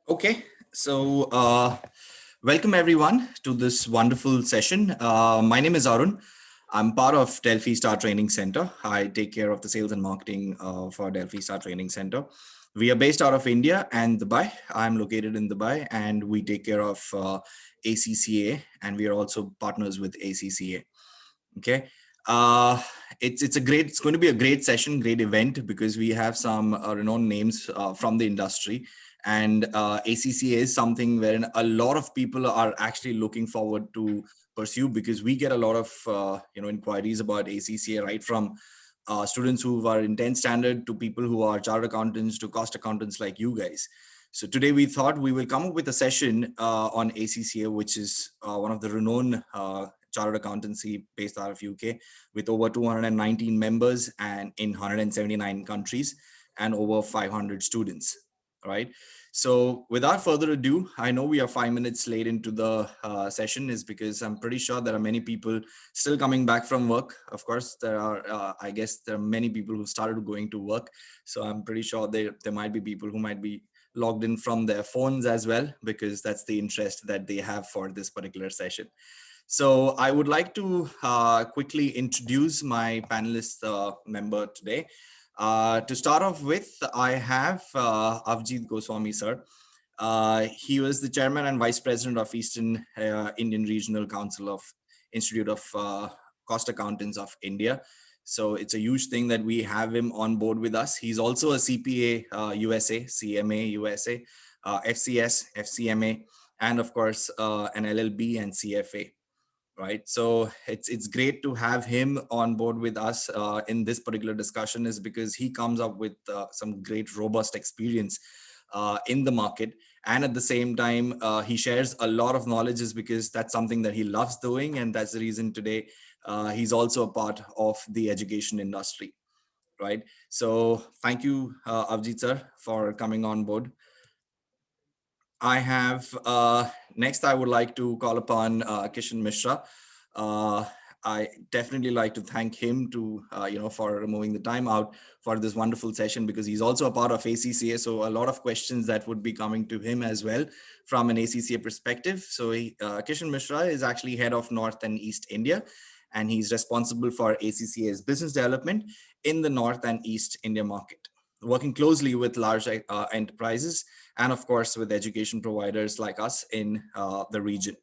Okay, so welcome everyone to this wonderful session. My name is Arun. I'm part of Delphi Star Training Center. I take care of the sales and marketing for Delphi Star Training Center. We are based out of India and Dubai. I'm located in Dubai, and we take care of ACCA, and we are also partners with ACCA. Okay. Uh, it's going to be a great session, great event, because we have some renowned names from the industry, and ACCA is something wherein a lot of people are actually looking forward to pursue, because we get a lot of inquiries about ACCA, right from students who are in 10th standard to people who are chartered accountants to cost accountants like you guys. So today we thought we will come up with a session on ACCA, which is one of the renowned chartered accountancy based out of UK, with over 219 members and in 179 countries and over 500 students. Right. So without further ado, I know we are 5 minutes late into the session, is because I'm pretty sure there are many people still coming back from work. Of course, I guess there are many people who started going to work. So I'm pretty sure there might be people who might be logged in from their phones as well, because that's the interest that they have for this particular session. So I would like to quickly introduce my panelist member today. To start off with, I have Avjit Goswami, sir. He was the chairman and vice president of Eastern Indian Regional Council of Institute of Cost Accountants of India. So it's a huge thing that we have him on board with us. He's also a CPA USA, CMA USA, FCS, FCMA, and of course an LLB and CFA. Right, so it's great to have him on board with us in this particular discussion, is because he comes up with some great robust experience in the market, and at the same time he shares a lot of knowledge, is because that's something that he loves doing, and that's the reason today he's also a part of the education industry. Right, so thank you, Avjit sir, for coming on board. I have next, I would like to call upon Kishan Mishra. I definitely like to thank him to for removing the time out for this wonderful session, because he's also a part of ACCA. So a lot of questions that would be coming to him as well from an ACCA perspective. So Kishan Mishra is actually head of North and East India, and he's responsible for ACCA's business development in the North and East India market, working closely with large enterprises and of course with education providers like us in the region.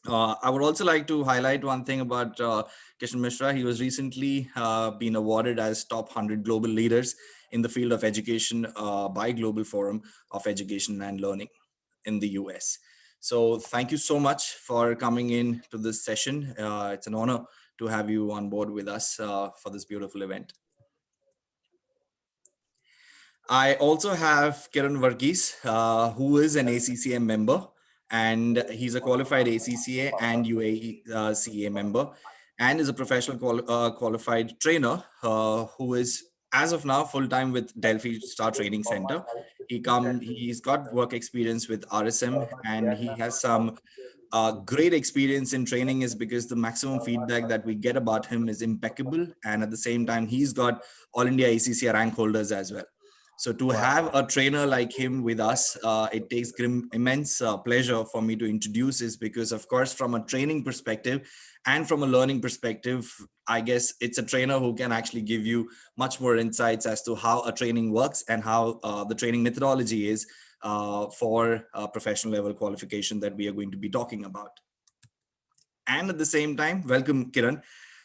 I would also like to highlight one thing about Kishan Mishra. He was recently been awarded as top 100 global leaders in the field of education by Global Forum of Education and Learning in the US. So thank you so much for coming in to this session. It's an honor to have you on board with us for this beautiful event. I also have Kiran Varghese, who is an ACCA member, and he's a qualified ACCA and UAE CA member, and is a professional qualified trainer who is, as of now, full-time with Delphi Star Training Center. He's got work experience with RSM, and he has some great experience in training, is because the maximum feedback that we get about him is impeccable. And at the same time, he's got All India ACCA rank holders as well. So to have a trainer like him with us, it takes immense pleasure for me to introduce, is because, of course, from a training perspective and from a learning perspective, I guess it's a trainer who can actually give you much more insights as to how a training works and how the training methodology is for professional level qualification that we are going to be talking about. And at the same time, welcome, Kiran.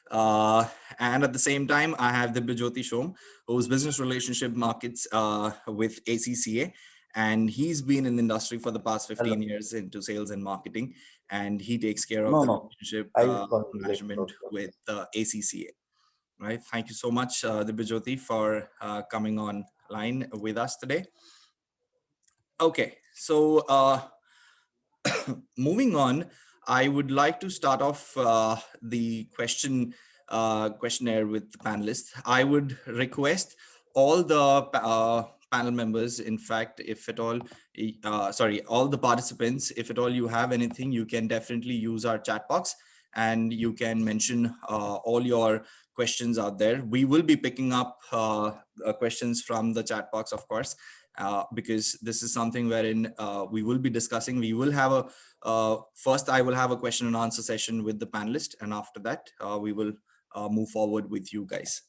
And at the same time, I have Dibyajyoti Shom, who's business relationship markets with ACCA. And he's been in the industry for the past 15 years into sales and marketing. And he takes care of the relationship management with ACCA. Right. Thank you so much, Dibyajyoti, for coming online with us today. Okay, so moving on, I would like to start off the questionnaire with the panelists. I would request all the panel members, in fact, if at all, all the participants, if at all you have anything, you can definitely use our chat box, and you can mention all your questions out there. We will be picking up questions from the chat box, of course, because this is something wherein we will be discussing. We will have first I will have a question and answer session with the panelist, and after that we will move forward with you guys.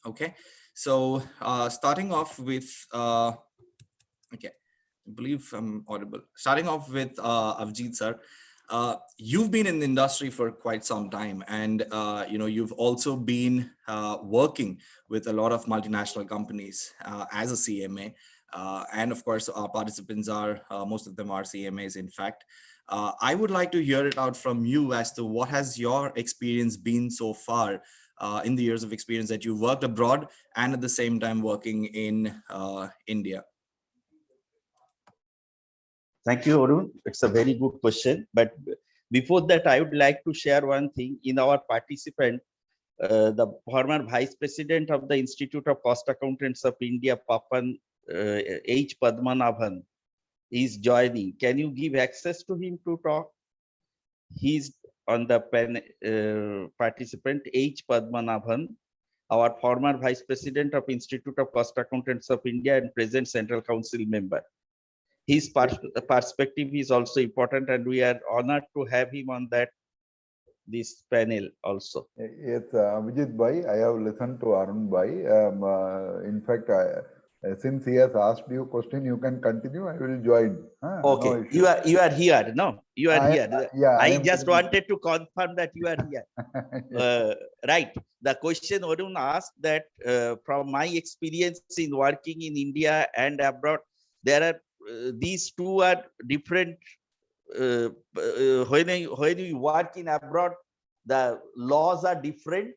Okay, so starting off with, okay, I believe I'm audible. Starting off with Avjit sir, you've been in the industry for quite some time, and you've also been working with a lot of multinational companies as a CMA, and of course our participants are most of them are CMAs. In fact, I would like to hear it out from you as to what has your experience been so far in the years of experience that you worked abroad and at the same time working in India. Thank you, Arun. It's a very good question. But before that, I would like to share one thing. In our participant, the former Vice President of the Institute of Cost Accountants of India, Papan H. Padmanabhan, is joining. Can you give access to him to talk? He's on the participant H. Padmanabhan, our former Vice President of Institute of Cost Accountants of India and present Central Council member. His perspective is also important, and we are honored to have him on this panel also. Yes, Vijit Bhai, I have listened to Arun Bhai. In fact, since he has asked you a question, you can continue. I will join. Okay, no, you are here. No, you are here. Yeah, I just wanted to confirm that you are here. Yes. Right. The question Arun asked that from my experience in working in India and abroad, there are these two are different. When you work in abroad, the laws are different,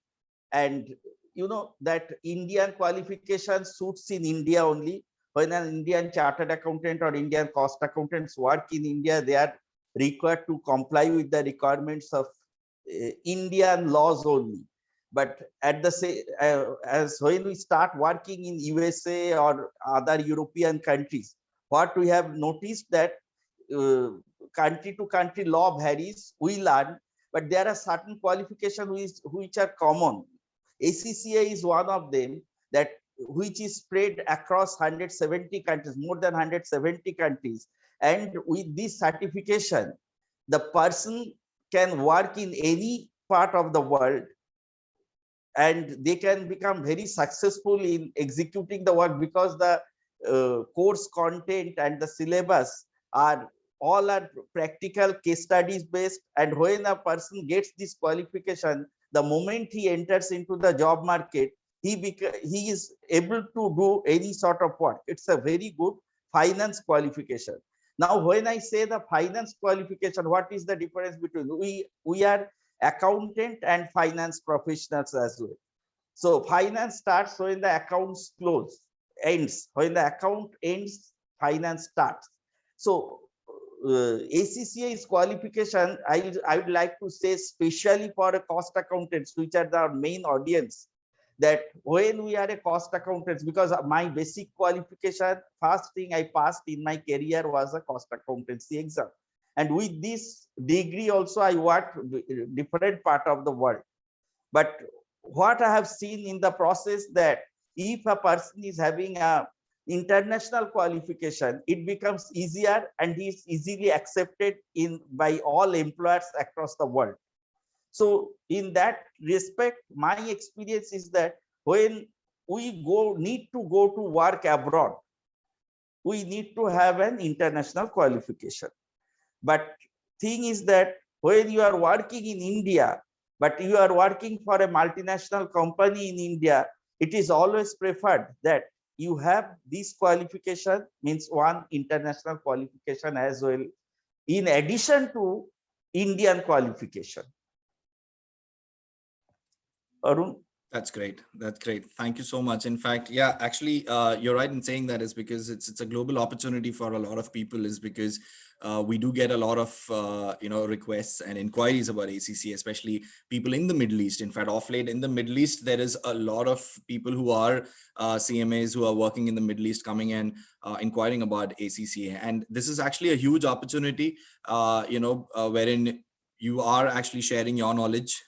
and you know that Indian qualification suits in India only. When an Indian chartered accountant or Indian cost accountants work in India, they are required to comply with the requirements of Indian laws only. But at the same as when we start working in USA or other European countries, what we have noticed that country to country law varies. We learn, but there are certain qualifications which are common. ACCA is one of them, that which is spread across 170 countries, more than 170 countries. And with this certification, the person can work in any part of the world, and they can become very successful in executing the work, because the course content and the syllabus are practical case studies based. And when a person gets this qualification, the moment he enters into the job market, he is able to do any sort of work. It's a very good finance qualification. Now, when I say the finance qualification, what is the difference between we are accountant and finance professionals as well. So finance starts when the accounts ends. When the account ends, finance starts. So ACCA is qualification, I would like to say, especially for a cost accountants, which are the main audience, that when we are a cost accountants, because my basic qualification, first thing I passed in my career was a cost accountancy exam. And with this degree also, I worked different part of the world. But what I have seen in the process, that if a person is having a international qualification, it becomes easier and he is easily accepted by all employers across the world. So in that respect, my experience is that when we need to go to work abroad, we need to have an international qualification. But thing is that when you are working in India, but you are working for a multinational company in India, it is always preferred that you have this qualification, means one international qualification as well, in addition to Indian qualification. Arun? That's great. That's great. Thank you so much. In fact, yeah, actually, you're right in saying that is because it's a global opportunity for a lot of people, is because we do get a lot of, requests and inquiries about ACCA, especially people in the Middle East. In fact, off late in the Middle East, there is a lot of people who are CMAs who are working in the Middle East coming and inquiring about ACCA. And this is actually a huge opportunity, wherein you are actually sharing your knowledge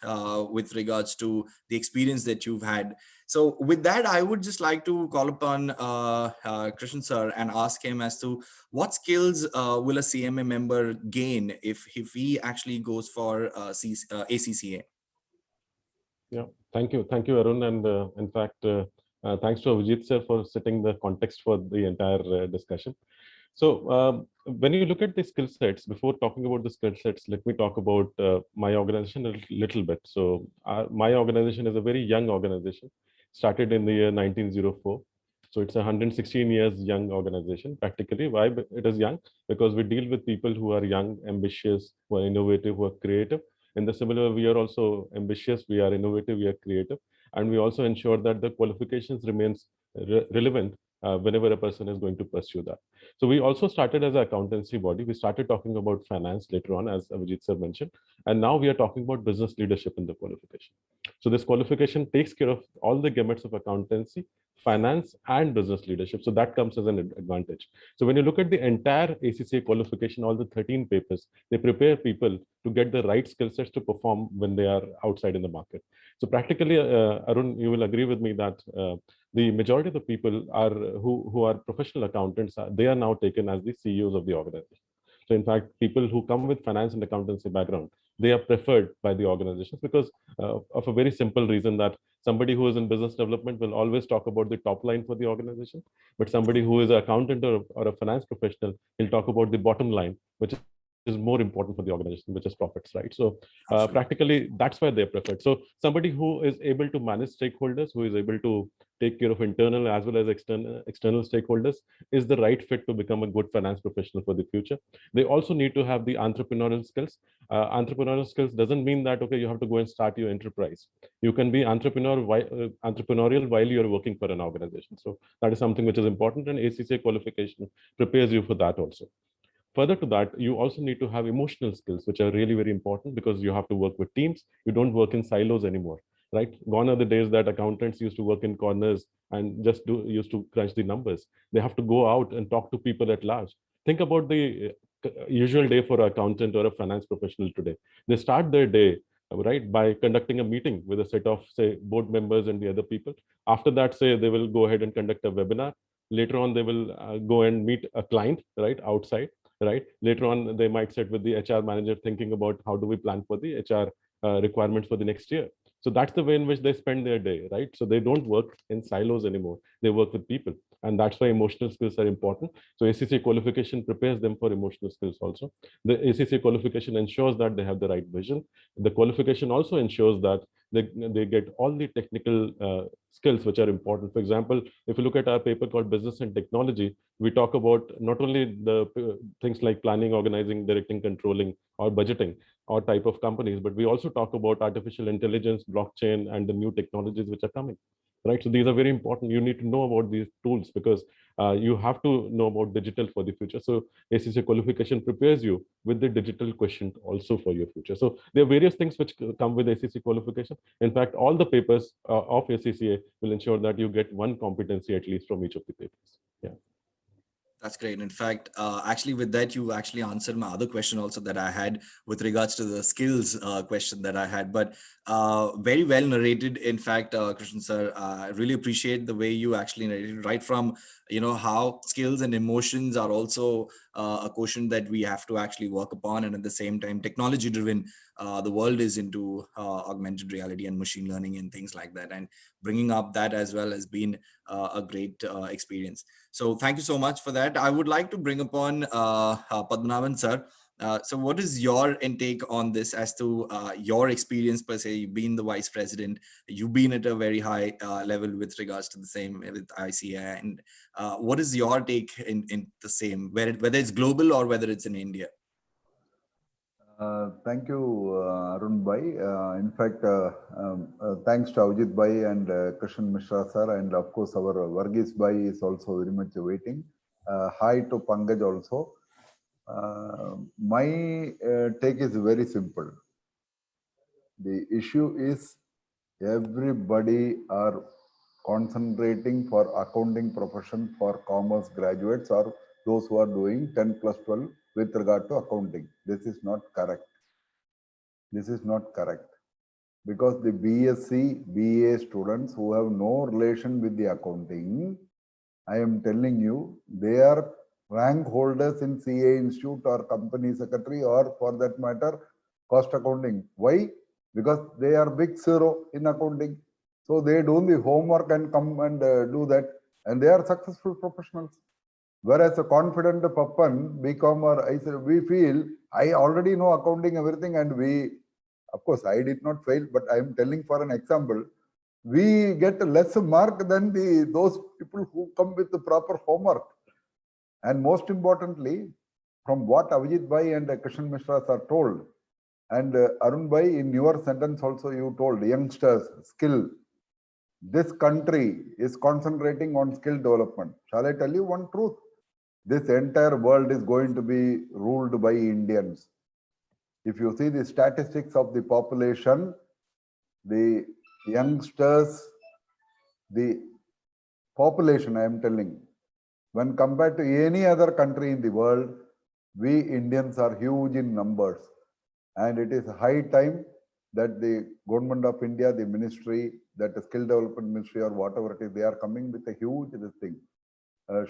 with regards to the experience that you've had. So with that, I would just like to call upon Krishnan sir and ask him as to what skills will a CMA member gain if he actually goes for ACCA? Yeah, thank you, Arun, and in fact, thanks to Avijit sir for setting the context for the entire discussion. So when you look at the skill sets, before talking about the skill sets, let me talk about my organization a little bit. So my organization is a very young organization, started in the year 1904. So it's a 116 years young organization. Practically, why it is young? Because we deal with people who are young, ambitious, who are innovative, who are creative. In the similar, we are also ambitious, we are innovative, we are creative, and we also ensure that the qualifications remains relevant whenever a person is going to pursue that. So we also started as an accountancy body. We started talking about finance later on, as Avijit sir mentioned, and now we are talking about business leadership in the qualification. So this qualification takes care of all the gamuts of accountancy, finance, and business leadership. So that comes as an advantage. So when you look at the entire ACCA qualification, all the 13 papers, they prepare people to get the right skill sets to perform when they are outside in the market. So practically, Arun, you will agree with me that the majority of the people are who are professional accountants, they are now taken as the CEOs of the organization. So in fact, people who come with finance and accountancy background, they are preferred by the organizations because of a very simple reason that somebody who is in business development will always talk about the top line for the organization, but somebody who is an accountant or a finance professional will talk about the bottom line, which is more important for the organization, which is profits, right? So practically, that's why they're preferred. So somebody who is able to manage stakeholders, who is able to take care of internal as well as external stakeholders, is the right fit to become a good finance professional for the future. They also need to have the entrepreneurial skills. Entrepreneurial skills doesn't mean that, okay, you have to go and start your enterprise. You can be entrepreneurial while you're working for an organization. So that is something which is important, and ACCA qualification prepares you for that also. Further to that, you also need to have emotional skills, which are really very important because you have to work with teams. You don't work in silos anymore, right? Gone are the days that accountants used to work in corners and just used to crunch the numbers. They have to go out and talk to people at large. Think about the usual day for an accountant or a finance professional today. They start their day, right, by conducting a meeting with a set of, say, board members and the other people. After that, say, they will go ahead and conduct a webinar. Later on, they will go and meet a client, right, outside, right? Later on, they might sit with the HR manager thinking about how do we plan for the HR requirements for the next year. So that's the way in which they spend their day, right? So they don't work in silos anymore. They work with people. And that's why emotional skills are important. So ACCA qualification prepares them for emotional skills also. The ACCA qualification ensures that they have the right vision. The qualification also ensures that they get all the technical skills which are important. For example, if you look at our paper called Business and Technology, we talk about not only the things like planning, organizing, directing, controlling, or budgeting, or type of companies, but we also talk about artificial intelligence, blockchain, and the new technologies which are coming, right? So these are very important. You need to know about these tools because you have to know about digital for the future. So ACCA qualification prepares you with the digital quotient also for your future. So there are various things which come with ACCA qualification. In fact, all the papers of ACCA will ensure that you get one competency at least from each of the papers. Yeah. That's great. In fact, actually, with that, you actually answered my other question also that I had with regards to the skills question that I had. But very well narrated. In fact, Krishnan sir, I really appreciate the way you actually narrated right from, how skills and emotions are also a quotient that we have to actually work upon. And at the same time, technology driven, the world is into augmented reality and machine learning and things like that. And bringing up that as well has been a great experience. So thank you so much for that. I would like to bring upon Padmanabhan sir. So what is your intake on this as to your experience per se? You've been the vice president, you've been at a very high level with regards to the same with ICMAI. And what is your take in the same, whether it's global or whether it's in India? Thank you, Arun Bhai. In fact, thanks to Avijit Bhai and Krishnan Mishra sir, and of course our Varghese Bhai is also very much waiting. Hi to Pankaj also. My take is very simple. The issue is everybody are concentrating for accounting profession for commerce graduates or those who are doing 10 plus 12 with regard to accounting. This is not correct. This is not correct. Because the BSc, BA students who have no relation with the accounting, I am telling you, they are rank holders in CA Institute or company secretary or for that matter, cost accounting. Why? Because they are big zero in accounting. So they do the homework and come and do that. And they are successful professionals. Whereas a confident Pappan, BCom or I said, we feel, I already know accounting, everything, and we, of course, I did not fail, but I am telling for an example, we get less mark than those people who come with the proper homework. And most importantly, from what Avijit Bhai and Krishnan Mishra are told, and Arun Bhai, in your sentence also you told, youngsters, skill. This country is concentrating on skill development. Shall I tell you one truth? This entire world is going to be ruled by Indians. If you see the statistics of the population, the youngsters, the population, I am telling, when compared to any other country in the world, we Indians are huge in numbers. And it is high time that the government of India, the ministry, that the skill development ministry or whatever it is, they are coming with a huge thing.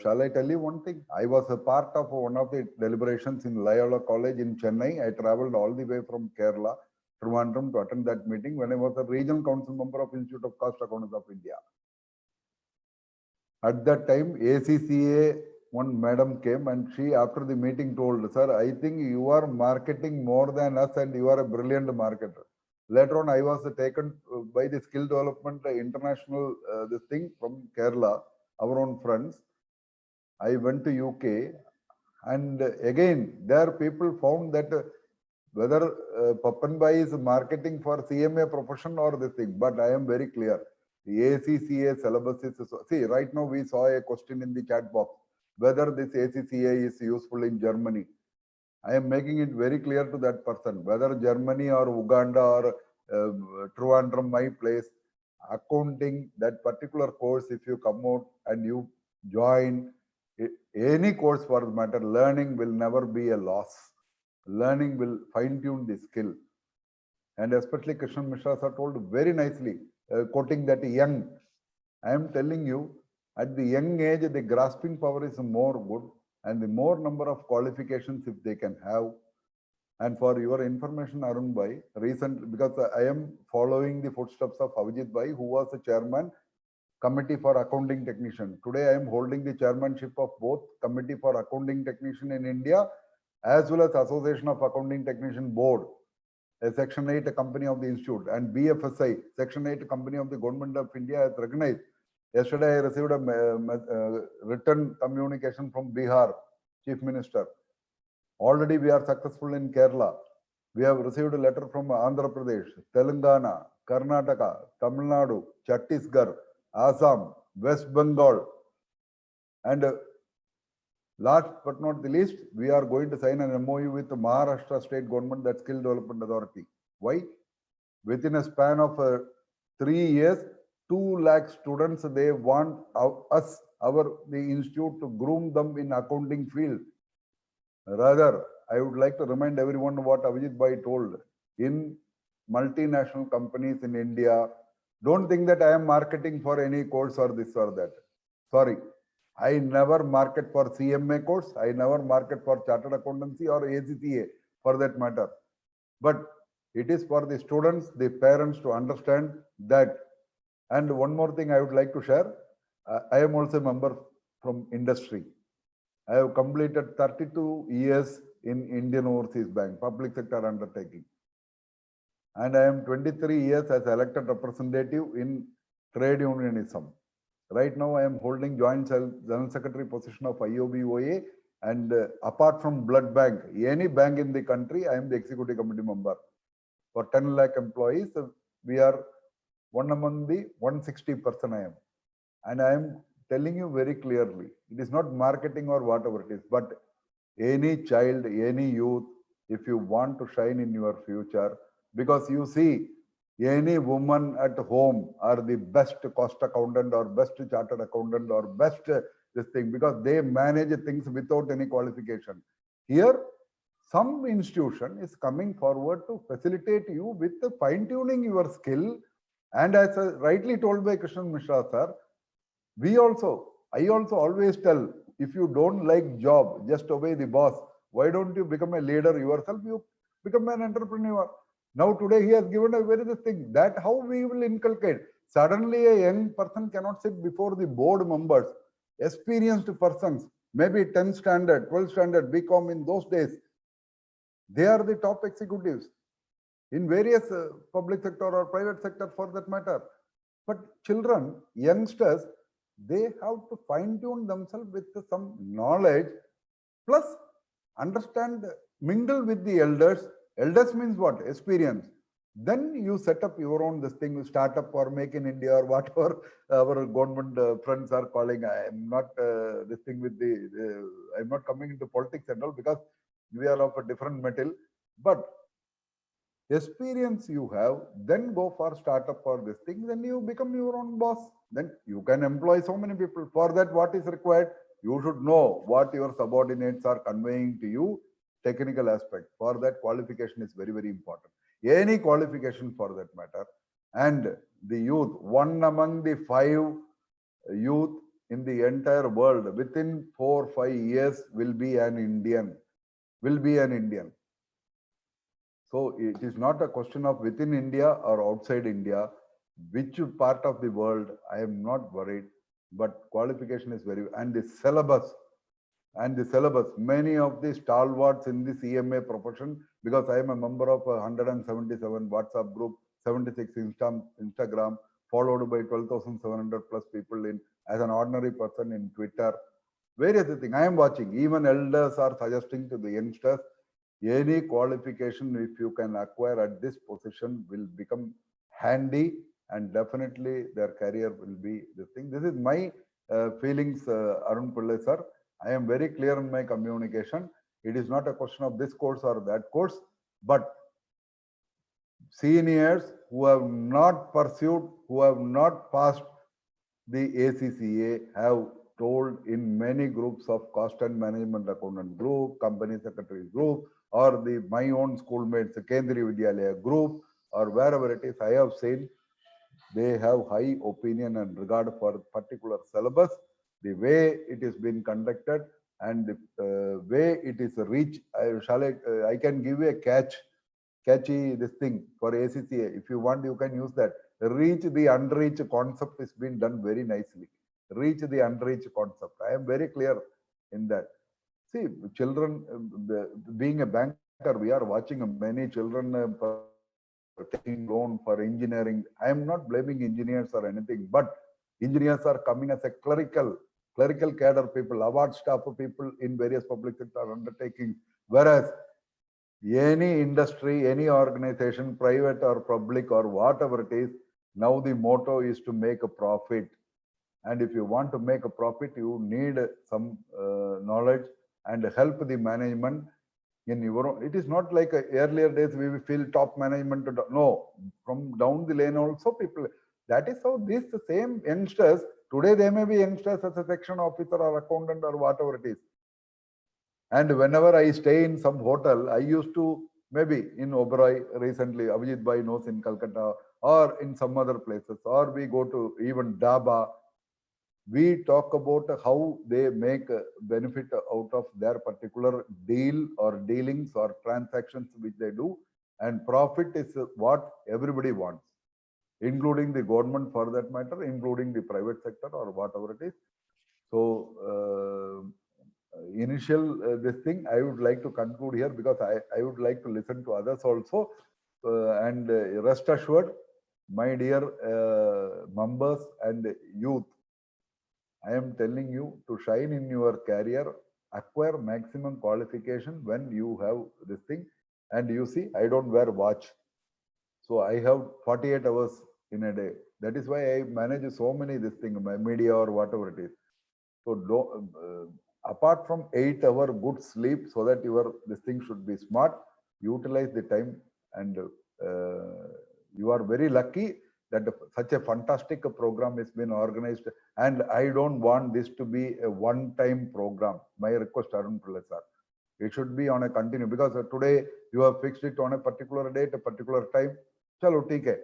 Shall I tell you one thing? I was a part of one of the deliberations in Loyola College in Chennai. I traveled all the way from Kerala, Trivandrum, to attend that meeting when I was a regional council member of Institute of Cost Accountants of India. At that time, ACCA, one madam came and she, after the meeting, told, sir, I think you are marketing more than us and you are a brilliant marketer. Later on, I was taken by the skill development international this thing from Kerala, our own friends. I went to UK, and again, there people found that whether Pappan Bhai is marketing for CMA profession or this thing, but I am very clear. The ACCA syllabus is, see, right now we saw a question in the chat box, whether this ACCA is useful in Germany. I am making it very clear to that person, whether Germany or Uganda or Trivandrum, my place, accounting, that particular course, if you come out and you join, any course for the matter, learning will never be a loss. Learning will fine-tune the skill. And especially Krishnan Mishra are told very nicely, quoting that young. I am telling you, at the young age, the grasping power is more good, and the more number of qualifications if they can have. And for your information, Arun Bhai, recently, because I am following the footsteps of Avijit Bhai, who was the chairman, Committee for Accounting Technician. Today, I am holding the chairmanship of both Committee for Accounting Technician in India, as well as Association of Accounting Technician Board, a Section 8 company of the Institute, and BFSI, Section 8 company of the Government of India has recognized. Yesterday, I received a written communication from Bihar, Chief Minister. Already we are successful in Kerala. We have received a letter from Andhra Pradesh, Telangana, Karnataka, Tamil Nadu, Chhattisgarh, Assam, West Bengal. And last but not the least, we are going to sign an MOU with the Maharashtra State Government, that Skill Development Authority. Why? Within a span of 3 years, 2 lakh students, they want the institute to groom them in accounting field. Rather, I would like to remind everyone what Avijit Bhai told. In multinational companies in India, don't think that I am marketing for any course or this or that. Sorry, I never market for CMA course. I never market for chartered accountancy or ACCA for that matter. But it is for the students, the parents to understand that. And one more thing I would like to share. I am also a member from industry. I have completed 32 years in Indian Overseas Bank, public sector undertaking. And I am 23 years as elected representative in trade unionism. Right now, I am holding joint general secretary position of IOBOA, and apart from blood bank, any bank in the country, I am the executive committee member. For 10 lakh employees, we are one among the 160% I am. And I am telling you very clearly, it is not marketing or whatever it is, but any child, any youth, if you want to shine in your future, because you see, any woman at home are the best cost accountant or best chartered accountant or best this thing, because they manage things without any qualification. Here, some institution is coming forward to facilitate you with the fine-tuning your skill. And as rightly told by Krishnan Mishra sir, I also always tell, if you don't like job, just obey the boss. Why don't you become a leader yourself? You become an entrepreneur. Now today he has given a very good thing. That how we will inculcate. Suddenly a young person cannot sit before the board members, experienced persons, maybe 10th standard, 12th standard, BCom in those days. They are the top executives in various public sector or private sector for that matter. But children, youngsters, they have to fine-tune themselves with some knowledge, plus understand, mingle with the elders. Elders means what? Experience. Then you set up your own this thing, startup or make in India or whatever our government friends are calling. I am not this thing with I'm not coming into politics and all, because we are of a different metal. But experience you have, then go for startup or this thing, then you become your own boss. Then you can employ so many people. For that, what is required? You should know what your subordinates are conveying to you, technical aspect. For that, qualification is very, very important. Any qualification for that matter. And the youth, one among the 5 youth in the entire world, within 4 or 5 years will be an Indian. So it is not a question of within India or outside India, which part of the world, I am not worried, but qualification is very, and the syllabus, many of the stalwarts in the CMA profession, because I am a member of 177 WhatsApp group, 76 Instagram, followed by 12,700 plus people in, as an ordinary person in Twitter, various things I am watching. Even elders are suggesting to the youngsters, any qualification if you can acquire at this position will become handy, and definitely their career will be this thing. This is my feelings, Arun Pillai sir. I am very clear in my communication. It is not a question of this course or that course, but seniors who have not pursued, who have not passed the ACCA have told in many groups of cost and management accountant group, company secretary group, or the my own schoolmates, Kendriya Vidyalaya group, or wherever it is, I have seen they have high opinion and regard for particular syllabus, the way it is being conducted, and the way it is reached. I can give you a catchy this thing for ACCA. If you want, you can use that. Reach the unreached concept is being done very nicely. Reach the unreached concept. I am very clear in that. See, children, being a banker, we are watching many children taking loan for engineering. I am not blaming engineers or anything, but engineers are coming as a clerical cadre people, award staff people in various public sector undertakings. Whereas any industry, any organization, private or public or whatever it is, now the motto is to make a profit. And if you want to make a profit, you need some knowledge and help the management in your own. It is not like earlier days we feel top management. No, from down the lane also people. That is how these same youngsters, today they may be youngsters as a section officer or accountant or whatever it is. And whenever I stay in some hotel, I used to, maybe in Oberoi recently, Abhijit Bhai knows, in Calcutta, or in some other places, or we go to even Dhaba, we talk about how they make benefit out of their particular deal or dealings or transactions which they do. And profit is what everybody wants, including the government for that matter, including the private sector or whatever it is. So, initial this thing I would like to conclude here, because I would like to listen to others also, and rest assured, my dear members and youth, I am telling you to shine in your career, acquire maximum qualification when you have this thing. And you see, I don't wear watch, so I have 48 hours in a day. That is why I manage so many this thing, my media or whatever it is. So apart from 8-hour good sleep, so that your this thing should be smart, utilize the time, and you are very lucky that such a fantastic program has been organized. And I don't want this to be a one-time program. My request, Arun Pillai sir, It should be on a continue, because today you have fixed it on a particular date, a particular time. Chalo, theek hai.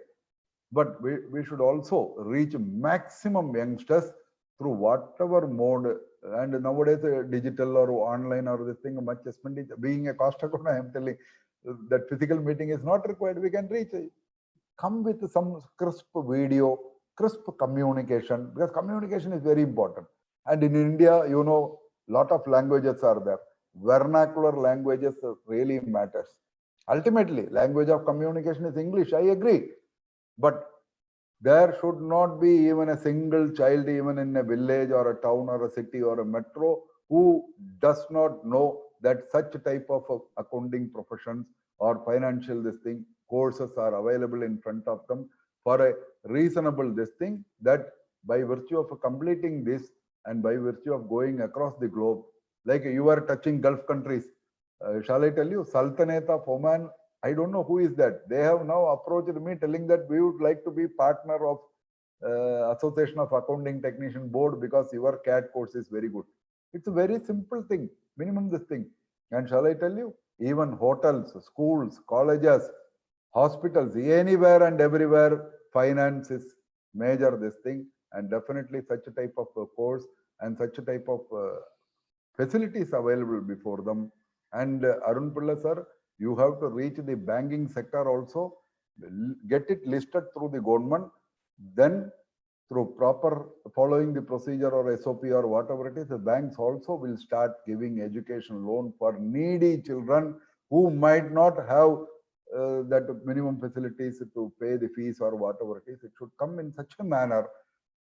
But we should also reach maximum youngsters through whatever mode. And nowadays, digital or online or this thing, much expenditure. Being a cost accountant, I am telling that physical meeting is not required. We can reach. Come with some crisp video, crisp communication, because communication is very important. And in India, you know, lot of languages are there. Vernacular languages really matters. Ultimately, language of communication is English. I agree. But there should not be even a single child, even in a village or a town or a city or a metro, who does not know that such type of accounting professions or financial this thing courses are available in front of them for a reasonable this thing, that by virtue of completing this and by virtue of going across the globe, like you are touching Gulf countries, shall I tell you, Sultanate of Oman, I don't know who is that. They have now approached me telling that we would like to be partner of Association of Accounting Technician Board because your CAT course is very good. It's a very simple thing, minimum this thing. And shall I tell you, even hotels, schools, colleges, hospitals, anywhere and everywhere, finance is major this thing. And definitely such a type of course and such a type of facilities available before them. And Arun Pilla sir, you have to reach the banking sector also, get it listed through the government, then through proper following the procedure or SOP or whatever it is, the banks also will start giving education loan for needy children who might not have that minimum facilities to pay the fees or whatever it is. It should come in such a manner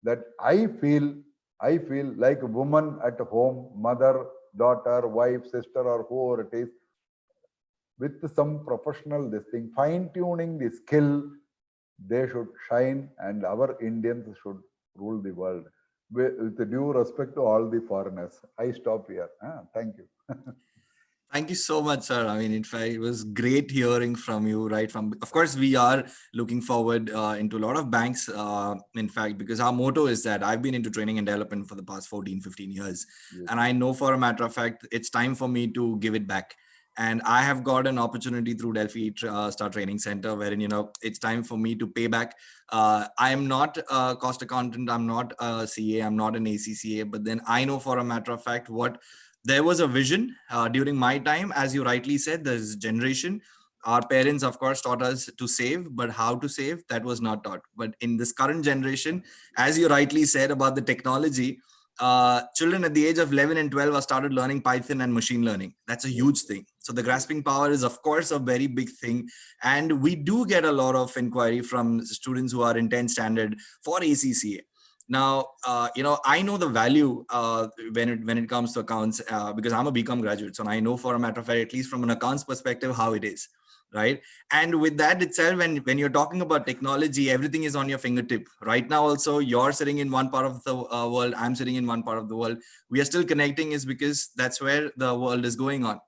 that I feel like a woman at home, mother, daughter, wife, sister, or whoever it is, with some professional this thing, fine-tuning the skill, they should shine, and our Indians should rule the world. With due respect to all the foreigners. I stop here. Thank you. Thank you so much, sir. I mean, in fact, it was great hearing from you, right? Of course, we are looking forward into a lot of banks, in fact, because our motto is that I've been into training and development for the past 14, 15 years. Yes. And I know for a matter of fact, it's time for me to give it back. And I have got an opportunity through Delphi Star Training Center, wherein, you know, it's time for me to pay back. I am not a cost accountant. I'm not a CA. I'm not an ACCA. But then I know for a matter of fact what there was a vision during my time, as you rightly said, this generation. Our parents, of course, taught us to save, but how to save, that was not taught. But in this current generation, as you rightly said about the technology, children at the age of 11 and 12 have started learning Python and machine learning. That's a huge thing. So the grasping power is, of course, a very big thing. And we do get a lot of inquiry from students who are in 10th standard for ACCA. Now, you know, I know the value when it comes to accounts because I'm a BCom graduate. So I know for a matter of fact, at least from an accounts perspective, how it is. Right. And with that itself, when you're talking about technology, everything is on your fingertip. Right now, also, you're sitting in one part of the world. I'm sitting in one part of the world. We are still connecting is because that's where the world is going on.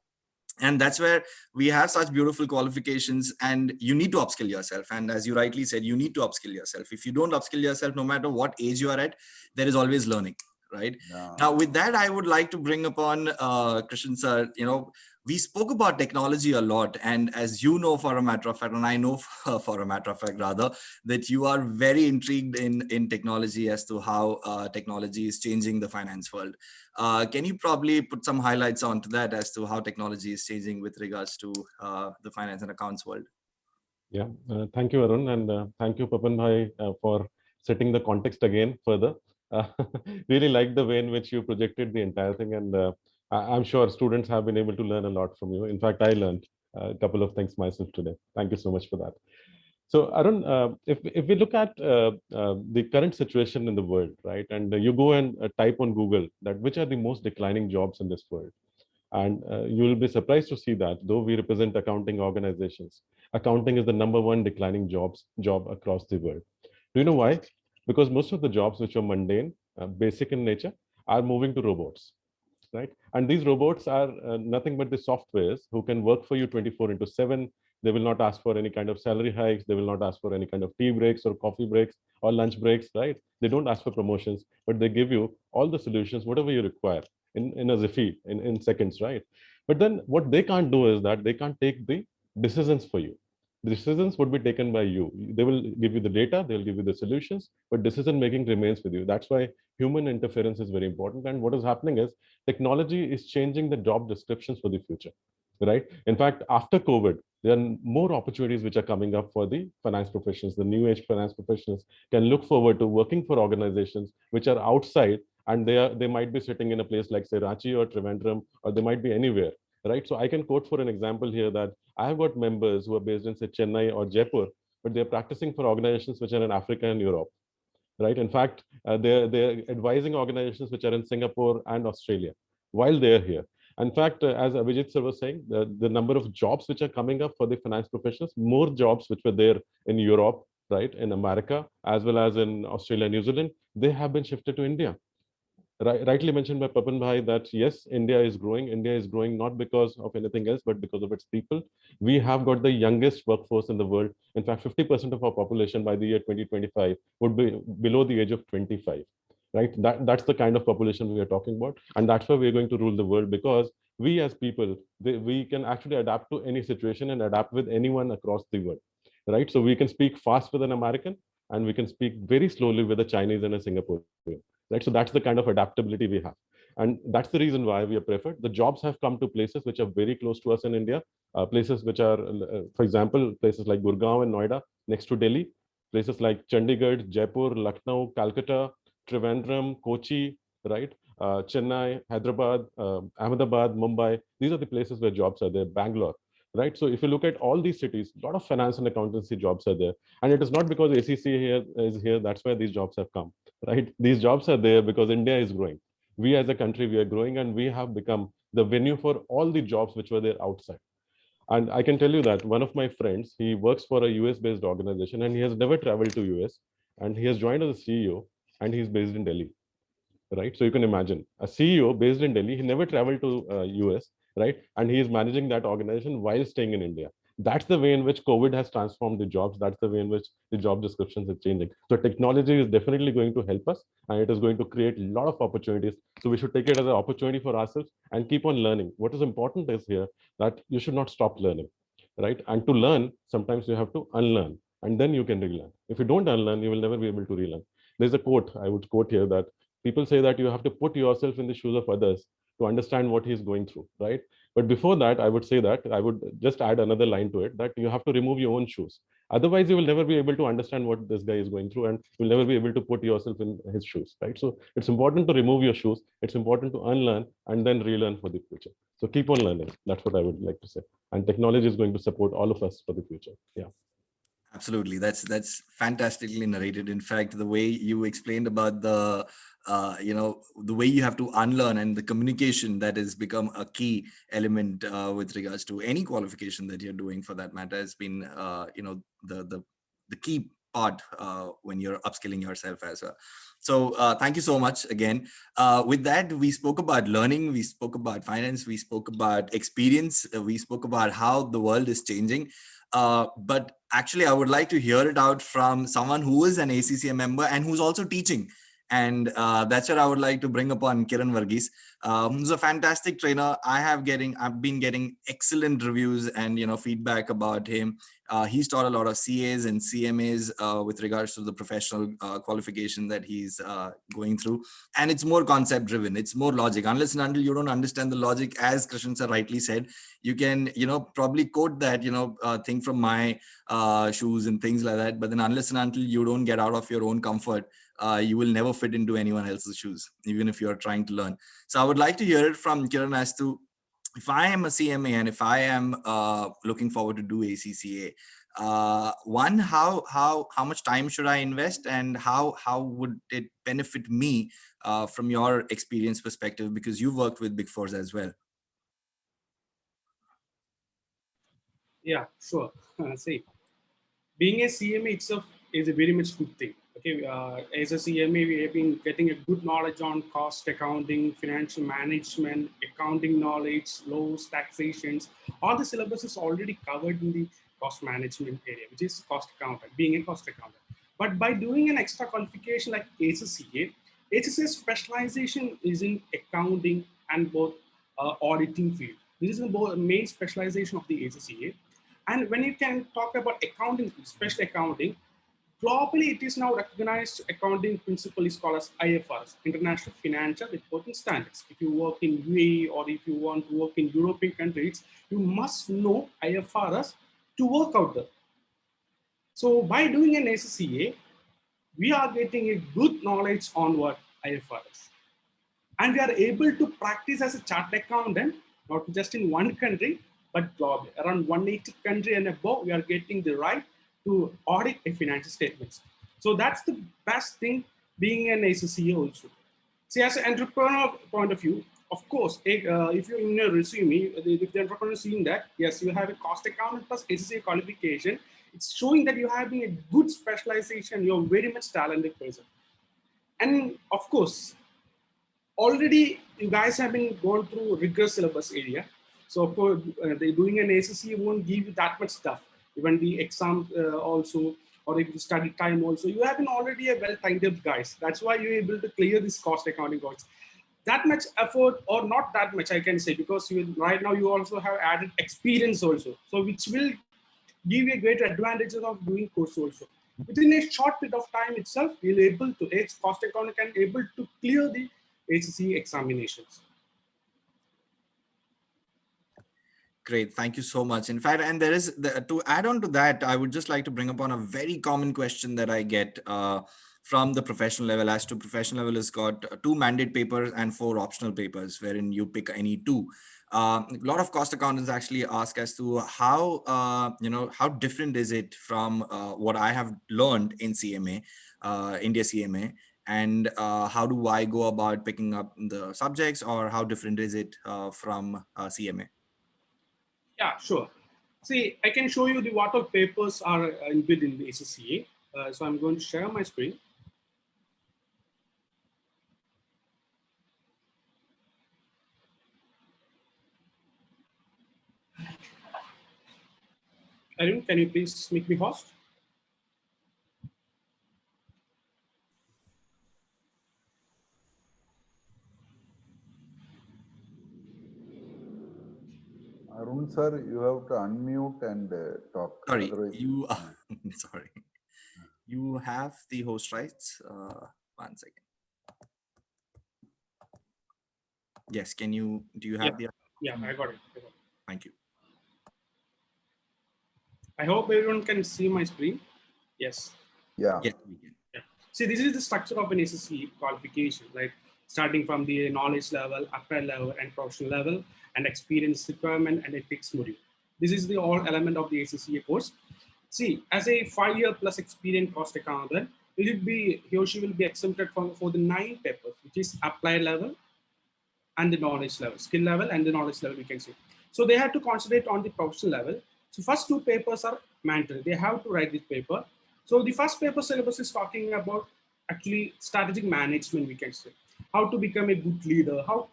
And that's where we have such beautiful qualifications, and you need to upskill yourself. And as you rightly said, you need to upskill yourself. If you don't upskill yourself, no matter what age you are at, there is always learning. Right. No. Now, with that, I would like to bring upon Krishan sir. You know, we spoke about technology a lot. And as you know, for a matter of fact, and I know for a matter of fact, rather, that you are very intrigued in technology as to how technology is changing the finance world. Can you probably put some highlights onto that as to how technology is changing with regards to the finance and accounts world? Yeah, thank you, Arun. And thank you, Papan Bhai, for setting the context again further. Really like the way in which you projected the entire thing, and I'm sure students have been able to learn a lot from you. In fact, I learned a couple of things myself today. Thank you so much for that. So, Arun, if we look at the current situation in the world, right, and you go and type on Google that which are the most declining jobs in this world, and you will be surprised to see that though we represent accounting organizations, accounting is the #1 declining job across the world. Do you know why? Because most of the jobs which are mundane, basic in nature, are moving to robots, right? And these robots are nothing but the softwares who can work for you 24/7. They will not ask for any kind of salary hikes. They will not ask for any kind of tea breaks or coffee breaks or lunch breaks, right? They don't ask for promotions, but they give you all the solutions, whatever you require in a jiffy, in seconds, right? But then what they can't do is that they can't take the decisions for you. The decisions would be taken by you. They will give you the data, they'll give you the solutions, but decision making remains with you. That's why human interference is very important. And what is happening is technology is changing the job descriptions for the future, right? In fact, after COVID, there are more opportunities which are coming up for the finance professionals. The new age finance professionals can look forward to working for organizations which are outside, and they might be sitting in a place like say Ranchi or Trivandrum, or they might be anywhere, right? So I can quote for an example here that I have got members who are based in say Chennai or Jaipur, but they're practicing for organizations which are in Africa and Europe, right? In fact, they're advising organizations which are in Singapore and Australia while they're here. In fact, as Abhijit sir was saying, the number of jobs which are coming up for the finance professionals, more jobs which were there in Europe, right, in America, as well as in Australia, New Zealand, they have been shifted to India. Rightly mentioned by Papan Bhai that yes, India is growing. India is growing not because of anything else, but because of its people. We have got the youngest workforce in the world. In fact, 50% of our population by the year 2025 would be below the age of 25. Right? That's the kind of population we are talking about. And that's why we're going to rule the world, because we as people, we can actually adapt to any situation and adapt with anyone across the world. Right? So we can speak fast with an American, and we can speak very slowly with a Chinese and a Singaporean. Right? So that's the kind of adaptability we have. And that's the reason why we are preferred. The jobs have come to places which are very close to us in India, places which are, for example, places like Gurgaon and Noida, next to Delhi, places like Chandigarh, Jaipur, Lucknow, Calcutta, Trivandrum, Kochi, right? Chennai, Hyderabad, Ahmedabad, Mumbai. These are the places where jobs are there, Bangalore. Right. So if you look at all these cities, a lot of finance and accountancy jobs are there. And it is not because ACCA here is here, that's why these jobs have come. Right? These jobs are there because India is growing. We as a country, we are growing, and we have become the venue for all the jobs which were there outside. And I can tell you that one of my friends, he works for a US-based organization, and he has never traveled to US, and he has joined as a CEO, and he's based in Delhi. Right? So you can imagine a CEO based in Delhi, he never traveled to US, right? And he is managing that organization while staying in India. That's the way in which COVID has transformed the jobs. That's the way in which the job descriptions are changing. So technology is definitely going to help us, and it is going to create a lot of opportunities. So we should take it as an opportunity for ourselves and keep on learning. What is important is here that you should not stop learning, right? And to learn, sometimes you have to unlearn, and then you can relearn. If you don't unlearn, you will never be able to relearn. There's a quote I would quote here that people say that you have to put yourself in the shoes of others to understand what he's going through, right? But before that, I would say that I would just add another line to it, that you have to remove your own shoes. Otherwise, you will never be able to understand what this guy is going through, and you'll never be able to put yourself in his shoes, right? So it's important to remove your shoes. It's important to unlearn and then relearn for the future. So keep on learning. That's what I would like to say. And technology is going to support all of us for the future. Yeah. Absolutely, that's fantastically narrated. In fact, the way you explained about the the way you have to unlearn and the communication that has become a key element with regards to any qualification that you're doing, for that matter, has been the key part when you're upskilling yourself as well. So thank you so much again. With that, we spoke about learning, we spoke about finance, we spoke about experience, we spoke about how the world is changing. But actually, I would like to hear it out from someone who is an ACCA member and who's also teaching. And that's what I would like to bring upon Kiran Varghese, who's a fantastic trainer. I've been getting excellent reviews and feedback about him. He's taught a lot of CAs and CMAs with regards to the professional qualification that he's going through. And it's more concept driven. It's more logic. Unless and until you don't understand the logic, as Krishan sir rightly said, you can probably quote that thing from my shoes and things like that. But then unless and until you don't get out of your own comfort, you will never fit into anyone else's shoes, even if you're trying to learn. So I would like to hear it from Kiran as to, if I am a CMA and if I am looking forward to do ACCA, one, how much time should I invest, and how would it benefit me from your experience perspective, because you worked with Big Fours as well? Yeah, sure. See, being a CMA itself is a very much good thing. Okay, as a CMA, we have been getting a good knowledge on cost accounting, financial management, accounting knowledge, laws, taxations. All the syllabus is already covered in the cost management area, which is cost accountant, being a cost accountant. But by doing an extra qualification like ACCA, ACCA specialization is in accounting and both auditing field. This is the main specialization of the ACCA. And when you can talk about accounting, special accounting, globally it is now recognized accounting principle is called as IFRS, International Financial Reporting Standards. If you work in UAE or if you want to work in European countries, you must know IFRS to work out there. So by doing an ACCA, we are getting a good knowledge on what IFRS. And we are able to practice as a chartered accountant, not just in one country, but globally. Around 180 country and above, we are getting the right to audit a financial statements. So that's the best thing being an ACCA also. See, as an entrepreneur point of view, of course, if you're in your resume, if the entrepreneur is seeing that, yes, you have a cost accountant plus ACCA qualification, it's showing that you have been a good specialization, you're very much talented person. And of course, already you guys have been going through rigorous syllabus area. So of course, doing an ACCA won't give you that much stuff. Even the exam also, or if the study time also, you have been already a well-timed guys. That's why you're able to clear this cost accounting course. That much effort, or not that much, I can say, because right now you also have added experience also. So which will give you a great advantages of doing course also. Within a short period of time itself, you'll able to, cost accounting can able to clear the ACCA examinations. Great, thank you so much. In fact, and there is, to add on to that, I would just like to bring upon a very common question that I get from the professional level. As to professional level has got 2 mandate papers and 4 optional papers, wherein you pick any 2. A lot of cost accountants actually ask as to how, how different is it from what I have learned in CMA, India CMA, and how do I go about picking up the subjects, or how different is it from CMA? Yeah, sure. See, I can show you what all papers are inbuilt in the ACCA. So I'm going to share my screen. Arun, can you please make me host? Arun sir, you have to unmute and talk. Sorry, Otherwise, you are, sorry. You have the host rights. 1 second. Yes, can you, do you have the? Yeah, I got it. Thank you. I hope everyone can see my screen. Yes. yeah. Yes, we can. Yeah. See, this is the structure of an ACCA qualification, like starting from the knowledge level, upper level, and professional level, and experience requirement and ethics module. This is the all element of the ACCA course. See, as a 5-year plus experience cost accountant, he or she will be exempted for the 9 papers, which is applied level and the knowledge level, skill level and the knowledge level, we can say. So they have to concentrate on the professional level. So first 2 papers are mandatory. They have to write this paper. So the first paper syllabus is talking about actually strategic management, we can say. How to become a good leader, how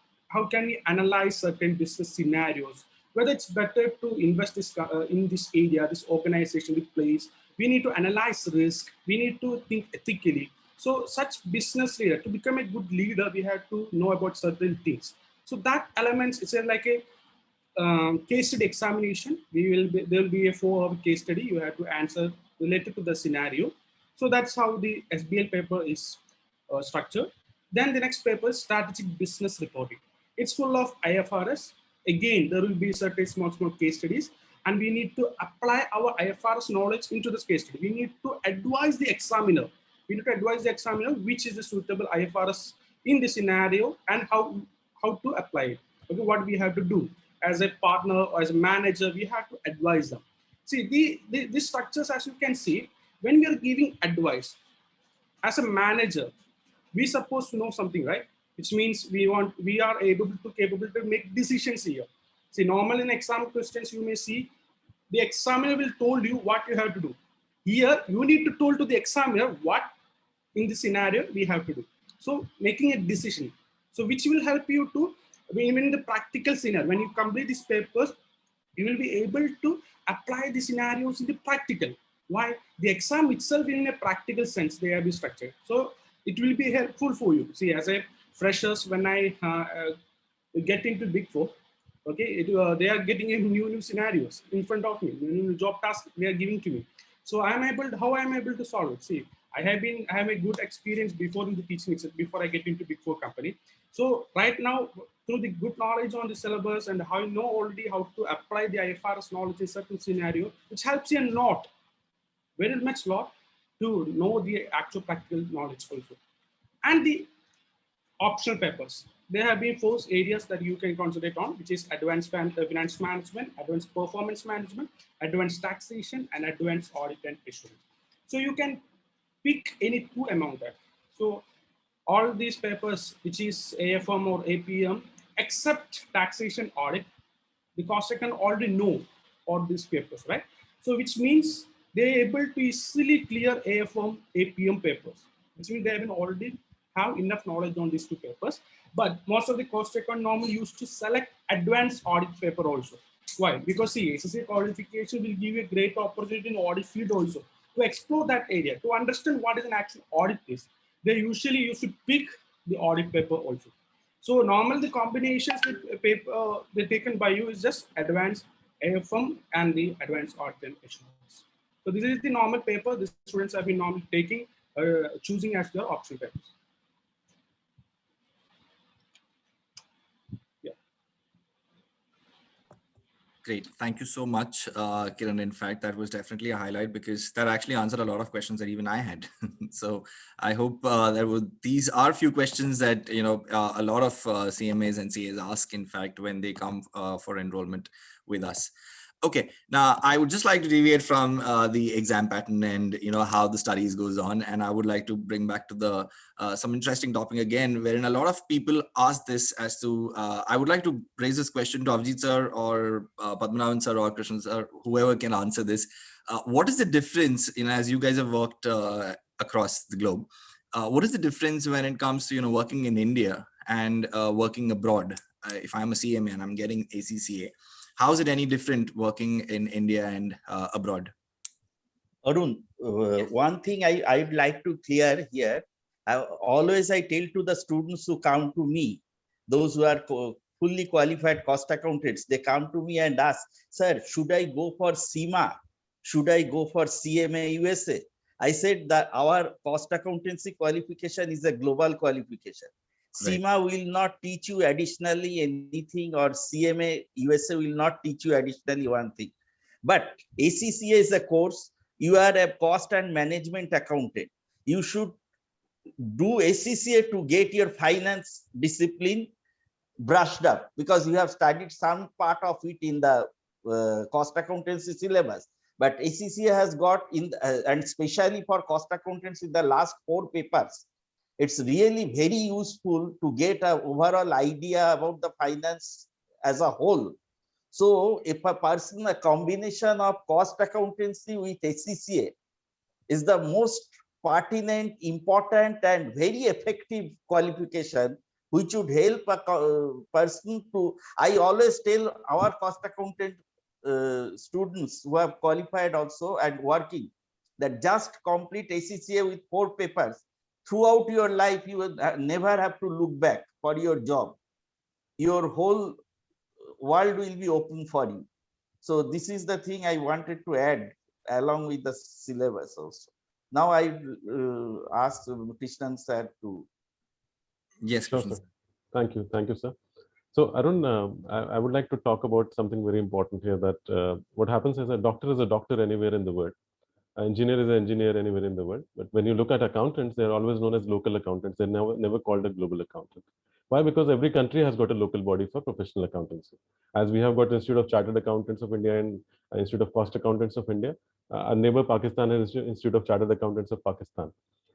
can we analyze certain business scenarios, whether it's better to invest in this area, this organization, this place. We need to analyze risk. We need to think ethically. So such business leader, to become a good leader, we have to know about certain things. So that elements, it's like a case study examination. There will be a 4-hour case study. You have to answer related to the scenario. So that's how the SBL paper is structured. Then the next paper is strategic business reporting. It's full of IFRS. Again, there will be certain small case studies, and we need to apply our IFRS knowledge into this case study. We need to advise the examiner. We need to advise the examiner which is the suitable IFRS in the scenario and how to apply it. Okay, what we have to do as a partner or as a manager, we have to advise them. See, these structures, as you can see, when we are giving advice as a manager, we supposed to know something, right? Which means we are capable to make decisions here. See, normally in exam questions, you may see the examiner will told you what you have to do. Here, you need to told to the examiner what in the scenario we have to do. So making a decision. So which will help you to, even in the practical scenario, when you complete these papers, you will be able to apply the scenarios in the practical. Why? The exam itself in a practical sense, they have been structured. So it will be helpful for you. See, as a freshers, when I get into Big Four, Okay, they are getting a new scenarios in front of me, new job tasks they are giving to me. So how I am able to solve it. See, I have a good experience before in the teaching itself, before I get into big four company. So right now, through the good knowledge on the syllabus and how I know already how to apply the IFRS knowledge in certain scenario, which helps you a lot, very much lot, to know the actual practical knowledge also. And the optional papers. There have been 4 areas that you can concentrate on, which is advanced finance management, advanced performance management, advanced taxation, and advanced audit and assurance. So you can pick any 2 among that. So all these papers, which is AFM or APM, except taxation audit, the cost accountant already know all these papers, right? So which means they're able to easily clear AFM, APM papers, which means they have already have enough knowledge on these 2 papers. But most of the cost accountant normally used to select advanced audit paper also. Why? Because see, ACCA qualification will give you a great opportunity in audit field also to explore that area, to understand what is an actual audit is. They usually used to pick the audit paper also. So normally the combinations with paper they're taken by you is just advanced AFM and the advanced audit and assurance. So this is the normal paper the students have been normally taking, choosing as their option papers. Yeah. Great. Thank you so much, Kiran. In fact, that was definitely a highlight because that actually answered a lot of questions that even I had. So I hope these are few questions that, a lot of CMAs and CAs ask, in fact, when they come for enrollment with us. Okay, now I would just like to deviate from the exam pattern and how the studies goes on, and I would like to bring back to the some interesting topic again, wherein a lot of people ask this as to. I would like to raise this question to Avjit sir or Padmanabhan sir or Krishnan sir, whoever can answer this. What is the difference, as you guys have worked across the globe? What is the difference when it comes to working in India and working abroad? If I'm a CMA and I'm getting ACCA. How is it any different working in India and abroad? Arun, one thing I'd like to clear here. Always I tell to the students who come to me, those who are fully qualified cost accountants, they come to me and ask, sir, should I go for CMA? Should I go for CMA USA? I said that our cost accountancy qualification is a global qualification. Right. CMA will not teach you additionally anything, or CMA USA will not teach you additionally one thing. But ACCA is a course. You are a cost and management accountant. You should do ACCA to get your finance discipline brushed up, because you have studied some part of it in the cost accountancy syllabus. But ACCA has got and especially for cost accountants in the last 4 papers, it's really very useful to get an overall idea about the finance as a whole. So if a combination of cost accountancy with ACCA is the most pertinent, important, and very effective qualification, which would help a person to, I always tell our cost accountant students who have qualified also and working, that just complete ACCA with 4 papers. Throughout your life, you will never have to look back for your job. Your whole world will be open for you. So this is the thing I wanted to add along with the syllabus also. Now I ask Krishnan sir to. Yes, sure, sir. Thank you, sir. So Arun, I would like to talk about something very important here, that what happens is a doctor anywhere in the world. An engineer is an engineer anywhere in the world. But when you look at accountants, they're always known as local accountants. They're never called a global accountant. Why? Because every country has got a local body for professional accountancy. As we have got Institute of Chartered Accountants of India and Institute of Cost Accountants of India, our neighbor Pakistan has Institute of Chartered Accountants of Pakistan.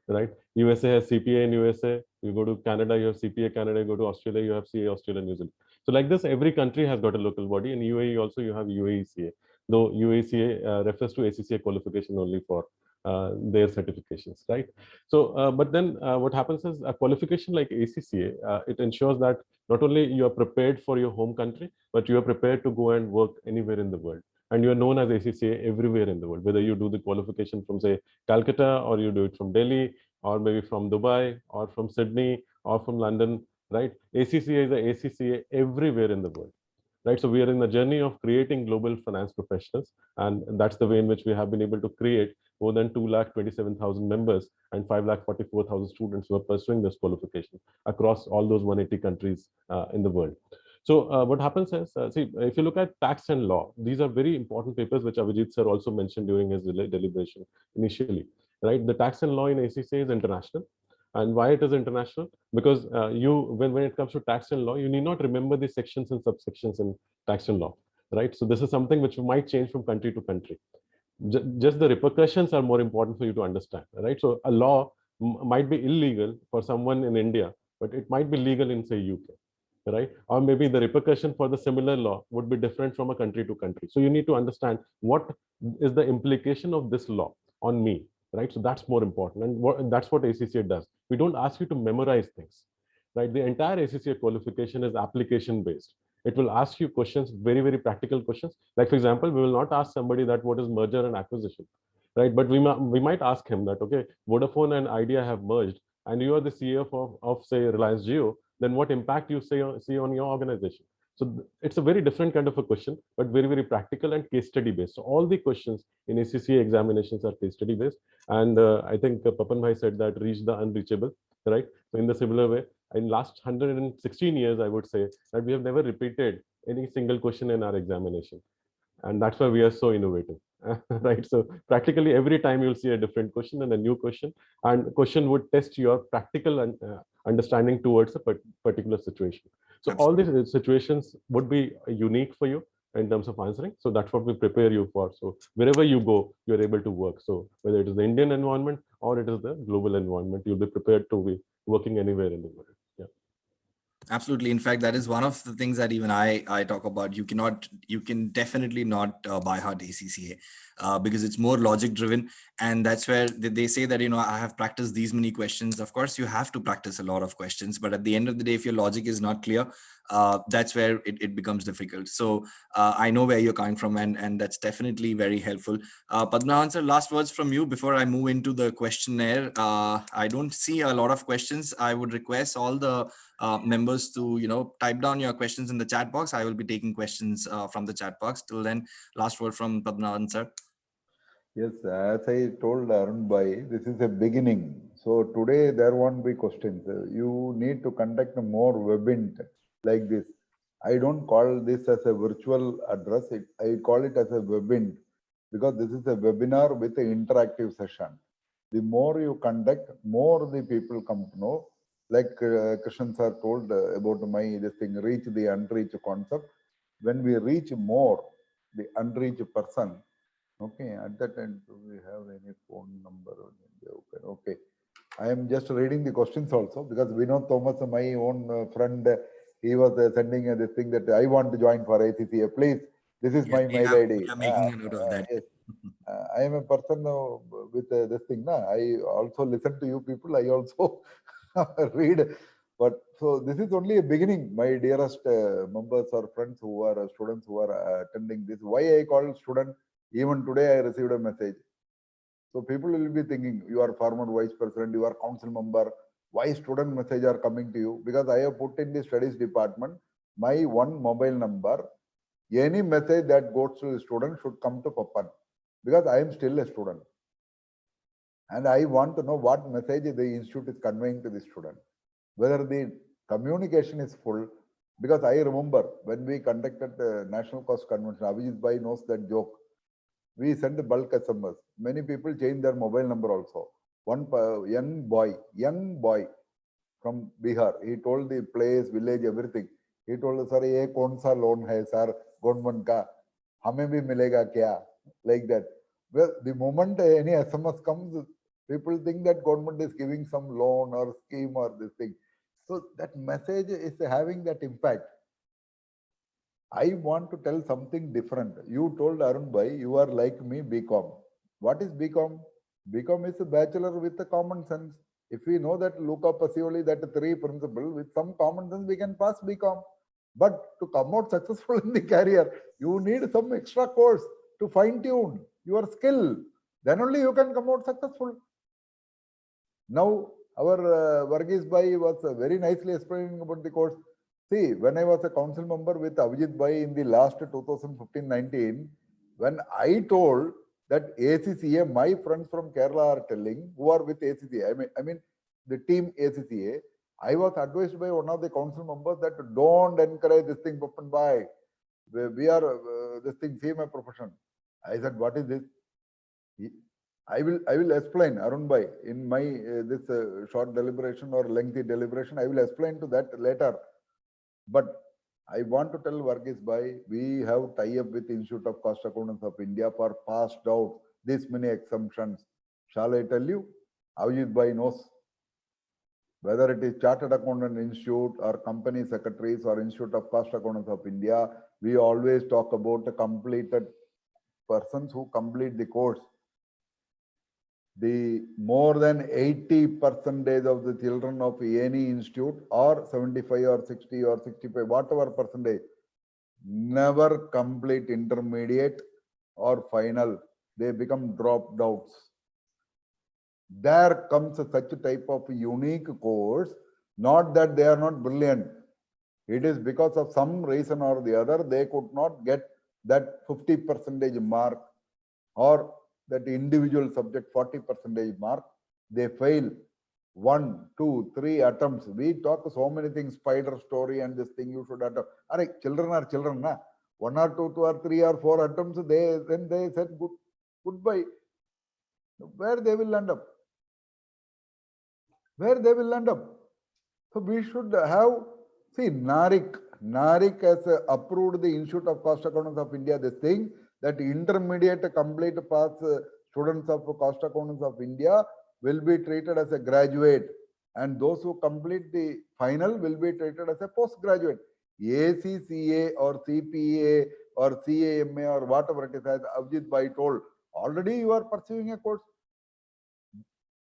Right? USA has CPA in USA. You go to Canada, you have CPA Canada. You go to Australia, you have CA Australia, New Zealand. So like this, every country has got a local body. In UAE also, you have UAE CA. Though UACA refers to ACCA qualification only for their certifications, right? So, but then what happens is a qualification like ACCA, it ensures that not only you are prepared for your home country, but you are prepared to go and work anywhere in the world. And you are known as ACCA everywhere in the world, whether you do the qualification from, say, Calcutta, or you do it from Delhi, or maybe from Dubai, or from Sydney, or from London, right? ACCA is a ACCA everywhere in the world. right? So we are in the journey of creating global finance professionals, and that's the way in which we have been able to create more than 2,27,000 members and 5,44,000 students who are pursuing this qualification across all those 180 countries in the world. So what happens is, see, if you look at tax and law, these are very important papers, which Avijit sir also mentioned during his deliberation initially, right? The tax and law in ACCA is international. And why it is international? Because when it comes to tax and law, you need not remember the sections and subsections in tax and law, right? So this is something which might change from country to country. Just the repercussions are more important for you to understand, right? So a law might be illegal for someone in India, but it might be legal in, say, UK, right? Or maybe the repercussion for the similar law would be different from a country to country. So you need to understand what is the implication of this law on me, right? So that's more important, and that's what ACCA does. We don't ask you to memorize things, right? The entire ACCA qualification is application based. It will ask you questions, very, very practical questions. Like, for example, we will not ask somebody that what is merger and acquisition, right? But we might ask him that, okay, Vodafone and Idea have merged, and you are the CEO of say, Reliance Jio, then what impact you see on your organization? So it's a very different kind of a question, but very, very practical and case study based. So all the questions in ACCA examinations are case study based. And I think Papan Bhai said that reach the unreachable, right? So in the similar way, in last 116 years, I would say that we have never repeated any single question in our examination. And that's why we are so innovative, right? So practically every time you'll see a different question and a new question, and question would test your practical understanding towards a particular situation. So Absolutely. All these situations would be unique for you in terms of answering. So that's what we prepare you for. So wherever you go, you're able to work. So whether it is the Indian environment or it is the global environment, you'll be prepared to be working anywhere in the world. Yeah. Absolutely. In fact, that is one of the things that even I talk about. You can definitely not by heart ACCA because it's more logic driven. And that's where they say that, I have practiced these many questions. Of course, you have to practice a lot of questions. But at the end of the day, if your logic is not clear, that's where it becomes difficult. So I know where you're coming from, and that's definitely very helpful. Padmanabhan sir, last words from you before I move into the questionnaire. I don't see a lot of questions. I would request all the members to type down your questions in the chat box. I will be taking questions from the chat box. Till then, last word from Padmanabhan sir. Yes, as I told Arun Bhai, this is a beginning. So today there won't be questions. You need to conduct more webinar like this. I don't call this as a virtual address. I call it as a webinar because this is a webinar with an interactive session. The more you conduct, more the people come to know. Like Krishan sir told about this thing, reach the unreached concept. When we reach more, the unreached person, okay, at that time, do we have any phone number? Okay. I am just reading the questions also because Vinod Thomas, my own friend, he was sending this thing that I want to join for ACCA. Please, this is my mail ID. We are making a note of that. Yes. I am a person with this thing. I also listen to you people. I also read. But so this is only a beginning, my dearest members or friends who are students who are attending this. Why I call student? Even today I received a message. So people will be thinking, you are former vice president, you are council member, why student message are coming to you? Because I have put in the studies department, my one mobile number, any message that goes to the student should come to Papan. Because I am still a student. And I want to know what message the institute is conveying to the student. Whether the communication is full. Because I remember when we conducted the National Cost Convention, Avijit Bhai knows that joke. We send bulk SMS. Many people change their mobile number also. One young boy from Bihar, he told the place, village, everything. He told us, sir, ye kaun sa loan hai, sir, government ka, hame bhi milega kya? Like that. Well, the moment any SMS comes, people think that government is giving some loan or scheme or this thing. So that message is having that impact. I want to tell something different. You told Arun Bhai, you are like me, BCom. What is BCom? BCom is a bachelor with a common sense. If we know that Luca Pacioli, that 3 principle, with some common sense, we can pass BCom. But to come out successful in the career, you need some extra course to fine tune your skill. Then only you can come out successful. Now, our Varghese Bhai was very nicely explaining about the course. See, when I was a council member with Avijit Bhai in the last 2015-19, when I told that ACCA, my friends from Kerala are telling, who are with ACCA, I mean the team ACCA, I was advised by one of the council members that don't encourage this thing, Bappan Bhai. We are this thing, CMA profession. I said, what is this? I will explain, Arun Bhai, in my this short deliberation or lengthy deliberation. I will explain to that later. But I want to tell Varghese Bhai, we have tie-up with Institute of Cost Accountants of India for passed out this many exemptions. Shall I tell you? Avijit Bhai knows. Whether it is Chartered Accountant Institute or Company Secretaries or Institute of Cost Accountants of India, we always talk about the completed persons who complete the course. The more than 80% of the children of any institute or 75 or 60 or 65, whatever percentage, never complete intermediate or final. They become dropped outs. There comes such a type of unique course, not that they are not brilliant. It is because of some reason or the other, they could not get that 50% mark or that individual subject 40% mark. They fail 1, 2, 3 attempts. We talk so many things, spider story and this thing you should attempt. Children are children, na? 1 or 2 or 3 or 4 attempts, then they said goodbye. Where they will end up? Where they will end up? So we should have, see, NARIC has approved the Institute of Cost Accountants of India this thing, that intermediate complete pass students of Cost Accountants of India will be treated as a graduate, and those who complete the final will be treated as a postgraduate. ACCA or CPA or CMA or whatever it is, as Avijit Bhai told, already you are pursuing a course.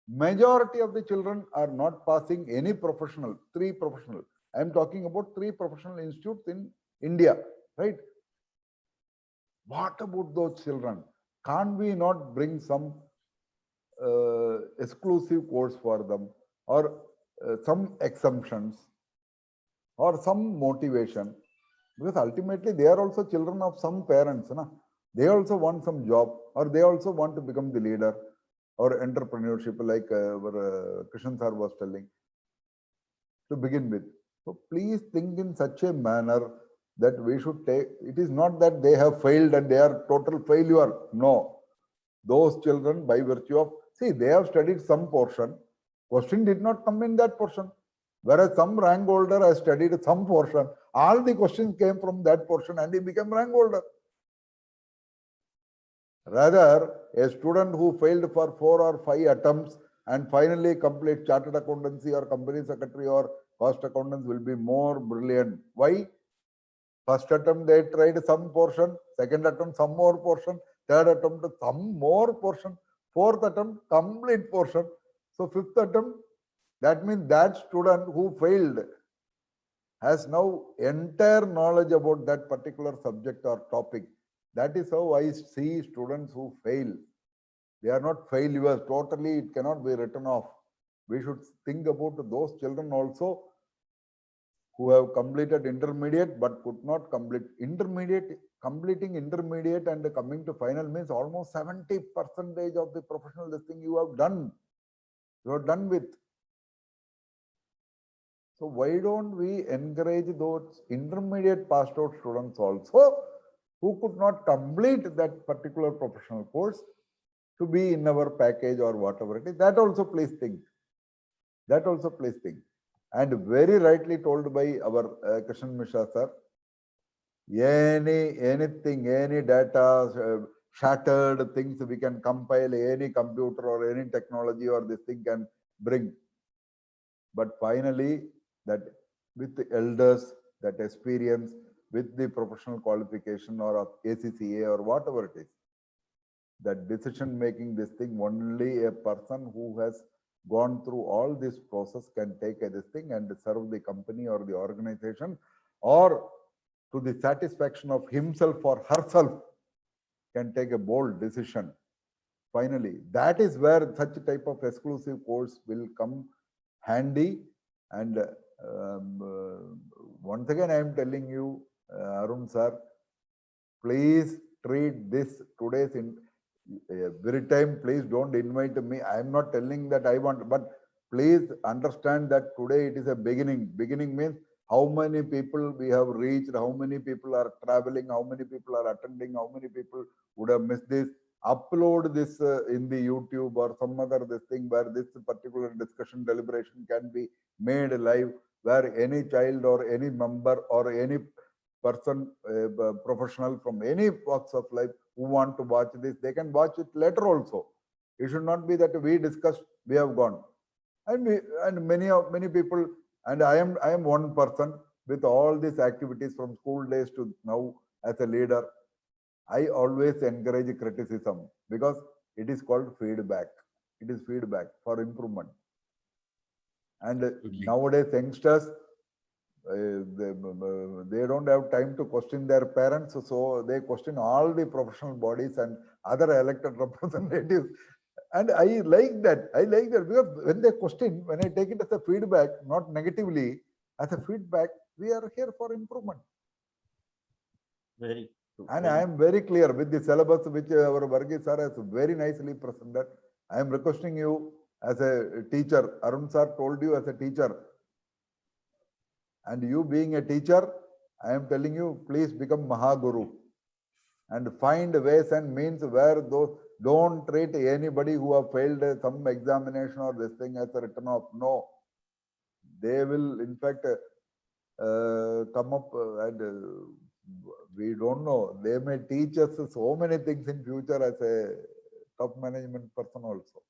Majority of the children are not passing any professional, 3 professional. I am talking about 3 professional institutes in India, right? What about those children? Can't we not bring some exclusive course for them, or some exemptions, or some motivation? Because ultimately they are also children of some parents. Na? They also want some job, or they also want to become the leader or entrepreneurship, like Krishan sir was telling, to begin with. So please think in such a manner that we should take, it is not that they have failed and they are total failure. No. Those children, by virtue of, see, they have studied some portion, question did not come in that portion. Whereas some rank holder has studied some portion, all the questions came from that portion and he became rank holder. Rather, a student who failed for 4 or 5 attempts and finally complete chartered accountancy or company secretary or cost accountants will be more brilliant. Why? First attempt they tried some portion, second attempt some more portion, third attempt some more portion, fourth attempt complete portion. So 5th attempt, that means that student who failed has now entire knowledge about that particular subject or topic. That is how I see students who fail. They are not failures. Totally, it cannot be written off. We should think about those children also who have completed intermediate but could not complete intermediate. Completing intermediate and coming to final means almost 70% of the professional this thing you have done. You are done with. So why don't we encourage those intermediate passed out students also who could not complete that particular professional course to be in our package or whatever it is? That also please think. That also please think. And very rightly told by our Krishan Mishra sir, anything, any data, shattered things we can compile, any computer or any technology or this thing can bring. But finally, that with the elders, that experience, with the professional qualification or of ACCA or whatever it is, that decision making this thing, only a person who has gone through all this process can take this thing and serve the company or the organization, or to the satisfaction of himself or herself can take a bold decision. Finally, that is where such a type of exclusive course will come handy. And once again, I am telling you, Arun sir, please treat this today's in every time. Please don't invite me. I am not telling that I want, but please understand that today it is a beginning. Beginning means how many people we have reached, how many people are traveling, how many people are attending, how many people would have missed this. Upload this in the YouTube or some other this thing where this particular discussion deliberation can be made live, where any child or any member or any person, professional from any walks of life who want to watch this, they can watch it later also. It should not be that we discussed, we have gone. And many people, and I am one person with all these activities from school days to now as a leader. I always encourage criticism because it is called feedback. It is feedback for improvement. And nowadays youngsters, they don't have time to question their parents, so they question all the professional bodies and other elected representatives. And I like that. I like that because when they question, when I take it as a feedback, not negatively, as a feedback, we are here for improvement. Very true. And I am very clear with the syllabus which our Varghese sir has very nicely presented. I am requesting you as a teacher, Arun sir told you as a teacher, and you being a teacher, I am telling you, please become Mahaguru and find ways and means where those, don't treat anybody who have failed some examination or this thing as a written off. No, they will in fact come up and we don't know. They may teach us so many things in future as a top management person also.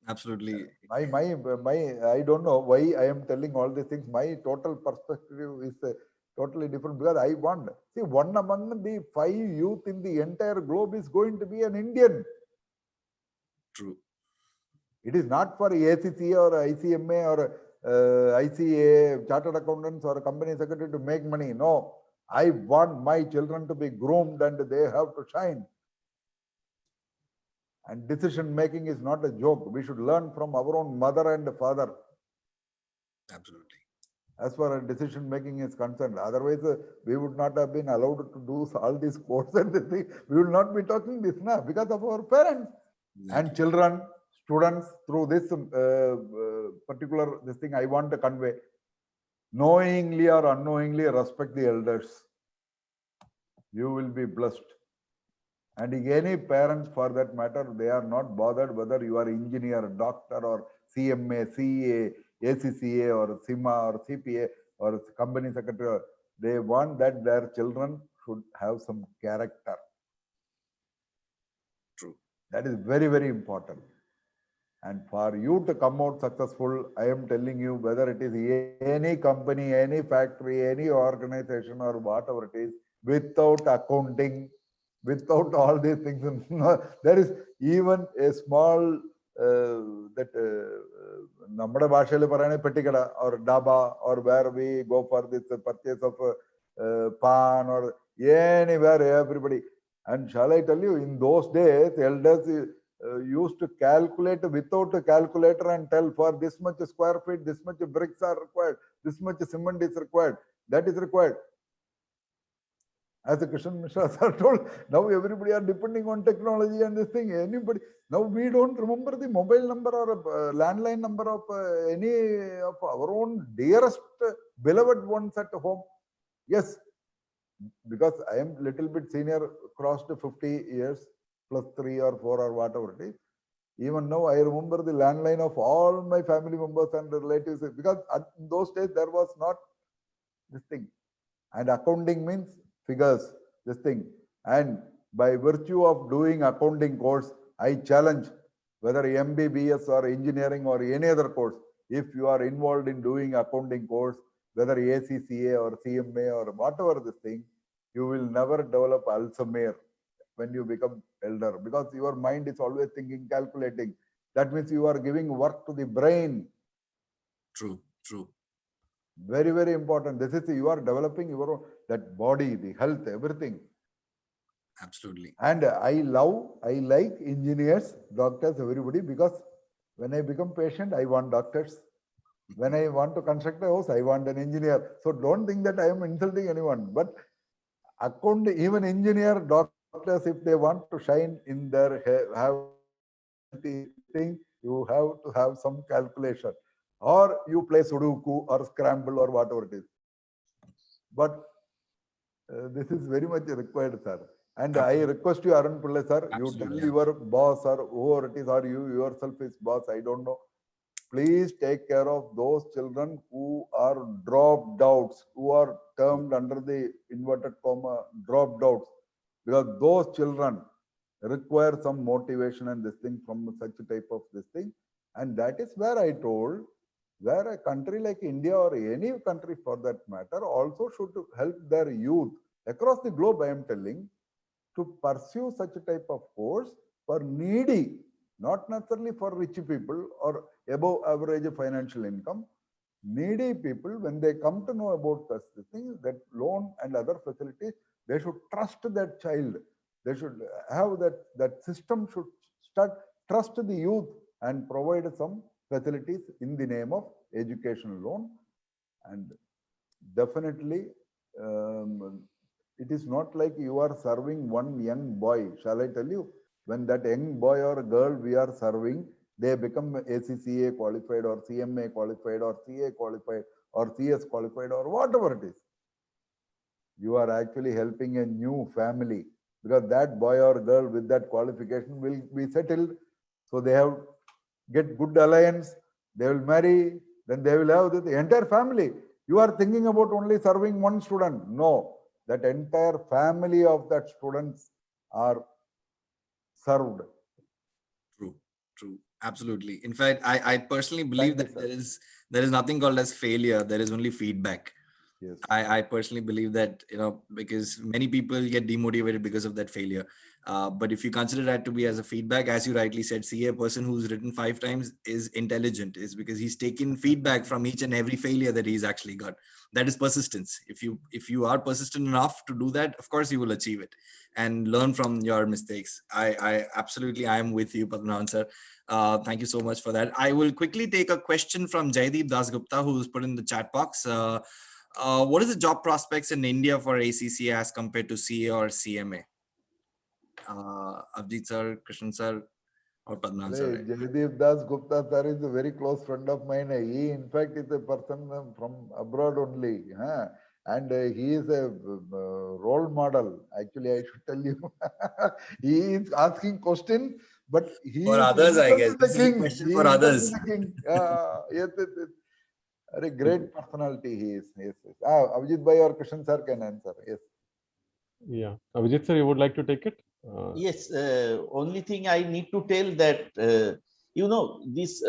Absolutely. My I don't know why I am telling all these things. My total perspective is totally different because I want, see, one among the 5 youth in the entire globe is going to be an Indian. True. It is not for ACCA or ICMA or ICA, chartered accountants or company secretary to make money. No, I want my children to be groomed and they have to shine. And decision making is not a joke. We should learn from our own mother and father. Absolutely. As far as decision making is concerned. Otherwise, we would not have been allowed to do all these courses and this thing. We will not be talking this now because of our parents. Exactly. And children, students, through this particular this thing I want to convey. Knowingly or unknowingly respect the elders. You will be blessed. And any parents for that matter, they are not bothered whether you are engineer, doctor or CMA, CA, ACCA or CIMA or CPA or company secretary. They want that their children should have some character. True. That is very, very important. And for you to come out successful, I am telling you, whether it is any company, any factory, any organization or whatever it is, without accounting, without all these things, there is even a small Namada Bhashale Parane Petikada or Daba or where we go for this purchase of pan or anywhere, everybody. And shall I tell you, in those days, elders used to calculate without a calculator and tell for this much square feet, this much bricks are required, this much cement is required, that is required. As a Krishnan Mishra sir told, now everybody are depending on technology and this thing. Anybody, now we don't remember the mobile number or landline number of any of our own dearest beloved ones at home. Yes, because I am little bit senior, crossed 50 years, plus 3 or 4 or whatever it is. Even now, I remember the landline of all my family members and relatives because at those days there was not this thing. And accounting means figures, this thing. And by virtue of doing accounting course, I challenge whether MBBS or engineering or any other course, if you are involved in doing accounting course, whether ACCA or CMA or whatever this thing, you will never develop Alzheimer when you become elder because your mind is always thinking, calculating. That means you are giving work to the brain. True, true. Very, very important. This is, you are developing your own, that body, the health, everything. Absolutely. And I like engineers, doctors, everybody, because when I become patient, I want doctors. When I want to construct a house, I want an engineer. So don't think that I am insulting anyone. But even engineer, doctors, if they want to shine in their have thing, you have to have some calculation, or you play Sudoku or Scramble or whatever it is. But this is very much required, sir. And absolutely. I request you, Arun Pillai, sir, absolutely. You tell your boss or whoever it is, or you yourself is boss, I don't know. Please take care of those children who are dropped outs, who are termed under the inverted comma dropped outs, because those children require some motivation and this thing from such a type of this thing. And that is where I told, where a country like India or any country for that matter also should help their youth across the globe, I am telling, to pursue such a type of course for needy, not necessarily for rich people or above average financial income. Needy people, when they come to know about this thing, that loan and other facilities, they should trust that child. They should have that system should start trust the youth and provide some facilities in the name of education loan. And definitely, it is not like you are serving one young boy. Shall I tell you? When that young boy or girl we are serving, they become ACCA qualified or CMA qualified or CA qualified or CS qualified or whatever it is. You are actually helping a new family, because that boy or girl with that qualification will be settled. So they have get good alliance, they will marry, then they will have the entire family. You are thinking about only serving one student. No, that entire family of that students are served. True. Absolutely. In fact, I personally believe that there is nothing called as failure. There is only feedback. Yes. I personally believe that, because many people get demotivated because of that failure. But if you consider that to be as a feedback, as you rightly said, see, a person who's written 5 times is intelligent, is because he's taken feedback from each and every failure that he's actually got. That is persistence. If you are persistent enough to do that, of course you will achieve it and learn from your mistakes. I absolutely, I am with you, Padmanabhan sir. Thank you so much for that. I will quickly take a question from Jaideep Dasgupta, who's put in the chat box. What is the job prospects in India for ACCA as compared to CA or CMA? Abhijit sir, Krishnan sir, or Padmanabhan sir? Jaideep Das Gupta sir is a very close friend of mine. He, in fact, is a person from abroad only. And he is a role model. Actually, I should tell you. He is asking questions, but he for is others, I guess. the king. Question for others. The king. Yes. A great personality he is. Yes. Abhijit bhai or Krishnan sir can answer. Yes. Yeah. Abhijit sir, you would like to take it? Yes. Only thing I need to tell that, this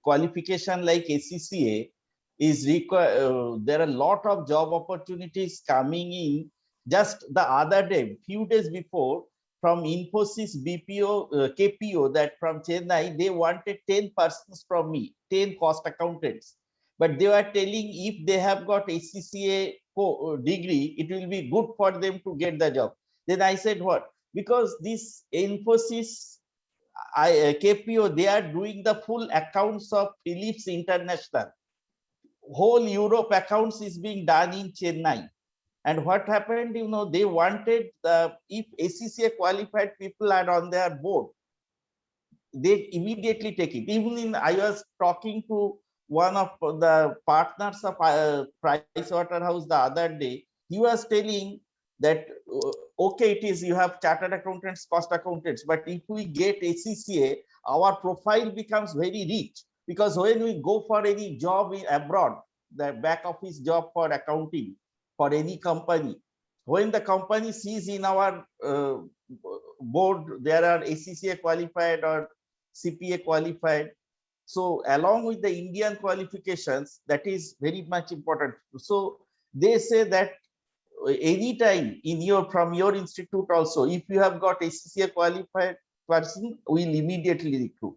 qualification like ACCA is required. There are a lot of job opportunities coming in. Just the other day, few days before, from Infosys KPO, that from Chennai, they wanted 10 persons from me, 10 cost accountants. But they were telling if they have got ACCA degree, it will be good for them to get the job. Then I said, what? Because this Infosys KPO, they are doing the full accounts of Philips International. Whole Europe accounts is being done in Chennai. And what happened, they wanted, if ACCA qualified people are on their board, they immediately take it. Even I was talking to one of the partners of Pricewaterhouse the other day. He was telling that, okay, it is, you have chartered accountants, cost accountants, but if we get ACCA, our profile becomes very rich, because when we go for any job abroad, the back office job for accounting for any company, when the company sees in our board there are ACCA qualified or CPA qualified, so along with the Indian qualifications, that is very much important. So they say that anytime from your institute also, if you have got ACCA qualified person, we'll immediately recruit.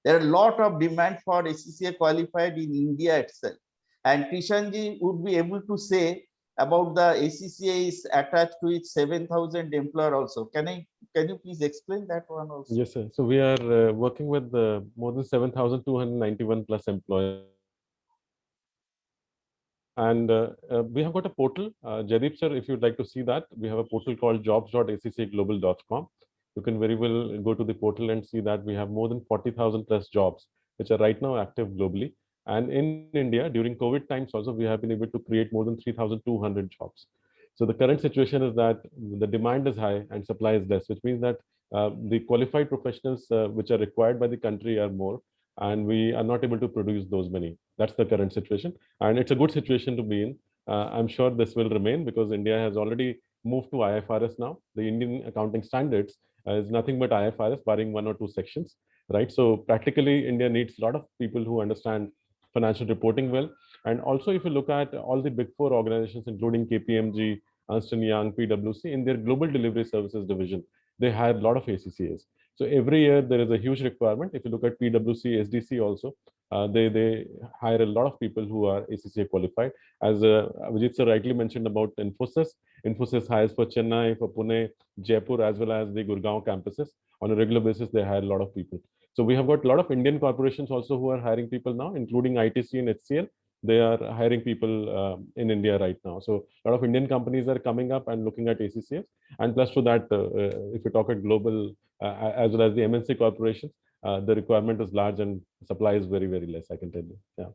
There are a lot of demand for ACCA qualified in India itself. And Krishanji would be able to say about the ACCA is attached to its 7,000 employer also. Can you please explain that one also? Yes, sir. So we are working with more than 7,291 plus employers And we have got a portal. Jaideep sir, if you'd like to see that, we have a portal called jobs.accglobal.com. You can very well go to the portal and see that we have more than 40,000 plus jobs, which are right now active globally. And in India, during COVID times also, we have been able to create more than 3,200 jobs. So the current situation is that the demand is high and supply is less, which means that the qualified professionals which are required by the country are more, and we are not able to produce those many. That's the current situation, and it's a good situation to be in. I'm sure this will remain because India has already moved to IFRS now. The Indian accounting standards is nothing but IFRS, barring one or two sections, right? So practically, India needs a lot of people who understand financial reporting well. And also, if you look at all the big four organizations, including KPMG, Ernst & Young, PwC, in their global delivery services division, they hire a lot of ACCAs. So every year there is a huge requirement. If you look at PwC, SDC also, they hire a lot of people who are ACCA qualified. As Vijit sir rightly mentioned about Infosys, Infosys hires for Chennai, for Pune, Jaipur, as well as the Gurgaon campuses. On a regular basis, they hire a lot of people. So we have got a lot of Indian corporations also who are hiring people now, including ITC and HCL. They are hiring people in India right now. So a lot of Indian companies are coming up and looking at ACCS. And plus to that, if you talk at global, as well as the MNC corporations, the requirement is large and supply is very, very less, I can tell you. Yeah.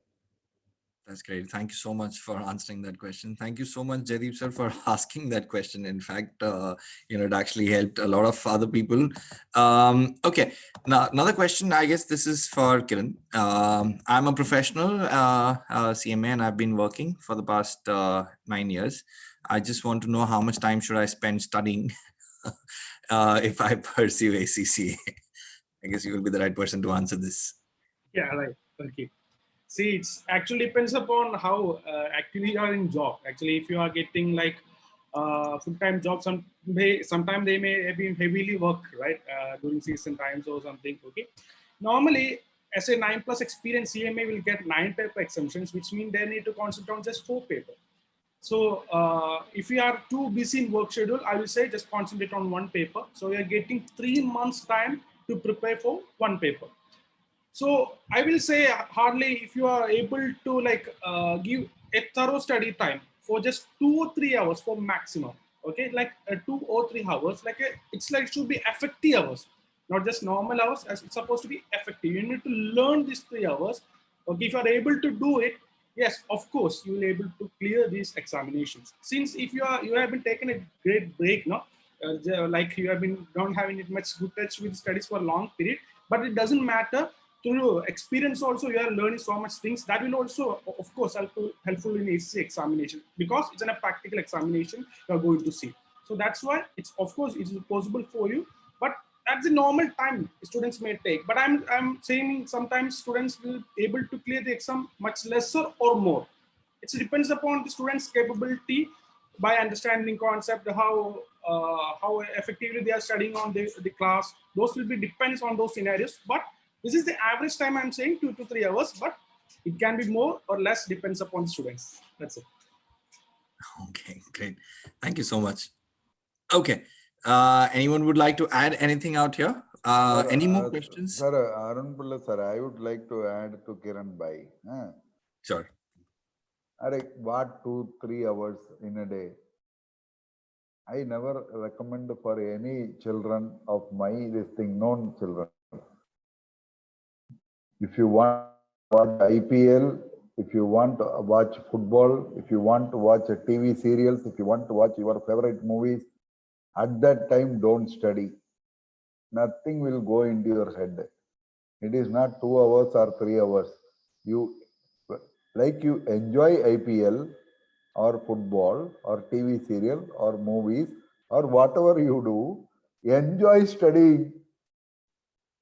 That's great. Thank you so much for answering that question. Thank you so much, Jaideep sir, for asking that question. In fact, it actually helped a lot of other people. Okay, now another question. I guess this is for Kiran. I'm a professional CMA, and I've been working for the past 9 years. I just want to know how much time should I spend studying if I pursue ACCA. I guess you will be the right person to answer this. Yeah, right. Okay. See, it's actually depends upon how actually you are in job. Actually, if you are getting like full-time job, sometimes they may be heavily work, right, during season times or something. Okay. Normally, as a 9+ experience, CMA will get 9 paper exemptions, which means they need to concentrate on just 4 paper. So if you are too busy in work schedule, I will say just concentrate on 1 paper. So you are getting 3 months time to prepare for 1 paper. So I will say hardly if you are able to give a thorough study time for just 2 or 3 hours for maximum. Okay, like 2 or 3 hours, it's like should be effective hours, not just normal hours. As it's supposed to be effective. You need to learn these 3 hours. Okay, if you are able to do it, yes, of course you will be able to clear these examinations. Since if you have been taking a great break, no, like you have been don't having it much good touch with studies for a long period, but it doesn't matter. Through experience also you are learning so much things that will also of course helpful in ACCA examination, because it's in a practical examination you are going to see. So that's why it's of course it is possible for you, but at the normal time students may take. But I'm saying sometimes students will able to clear the exam much lesser or more. It depends upon the students' capability by understanding concept, how effectively they are studying on the class. Those will be depends on those scenarios. But this is the average time I'm saying, 2 to 3 hours, but it can be more or less, depends upon students. That's it. Okay, great. Thank you so much. Okay. Anyone would like to add anything out here? Any more questions? Sir, Arun Pulla, sir, I would like to add to Kiran Bhai. Sure. What 2-3 hours in a day? I never recommend for any children of my known children. If you want to watch IPL, if you want to watch football, if you want to watch TV serials, if you want to watch your favorite movies, at that time don't study. Nothing will go into your head. It is not 2 hours or 3 hours. You enjoy IPL or football or TV serial or movies or whatever you do, enjoy studying.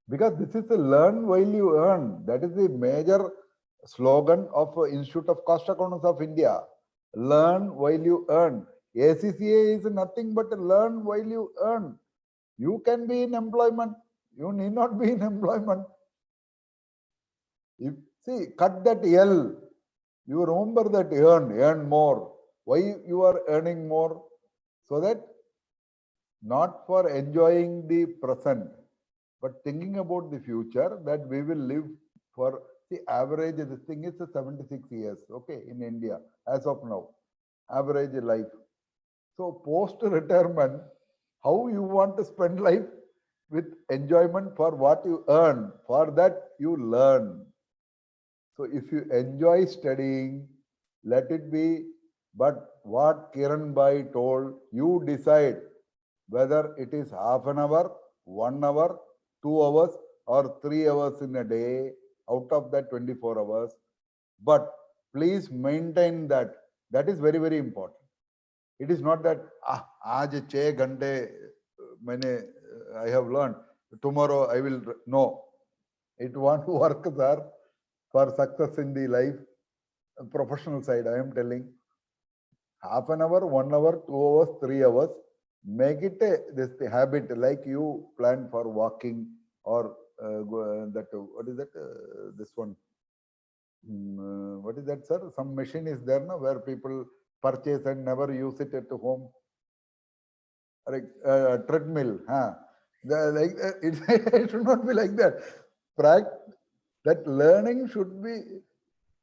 Because this is a learn while you earn. That is the major slogan of Institute of Cost Accountants of India. Learn while you earn. ACCA is nothing but learn while you earn. You can be in employment. You need not be in employment. Cut that L. You remember that earn more. Why you are earning more? So that not for enjoying the present, but thinking about the future, that we will live for the average. This thing is 76 years, okay, in India. as of now, average life. So post-retirement, how you want to spend life with enjoyment for what you earn, for that you learn. So if you enjoy studying, let it be. But what Kiran Bhai told, you decide whether it is half an hour, 1 hour, 2 hours, or 3 hours in a day out of that 24 hours. But please maintain that. That is very, very important. It is not that aaj 6 ghante I have learned, tomorrow I will. No, it won't work, sir, for success in the life, professional side. I am telling, half an hour, 1 hour, 2 hours, 3 hours. Make it this habit, like you plan for walking or that. What is that? This one. What is that, sir? Some machine is there now where people purchase and never use it at home. Like treadmill, huh? It should not be like that. That learning should be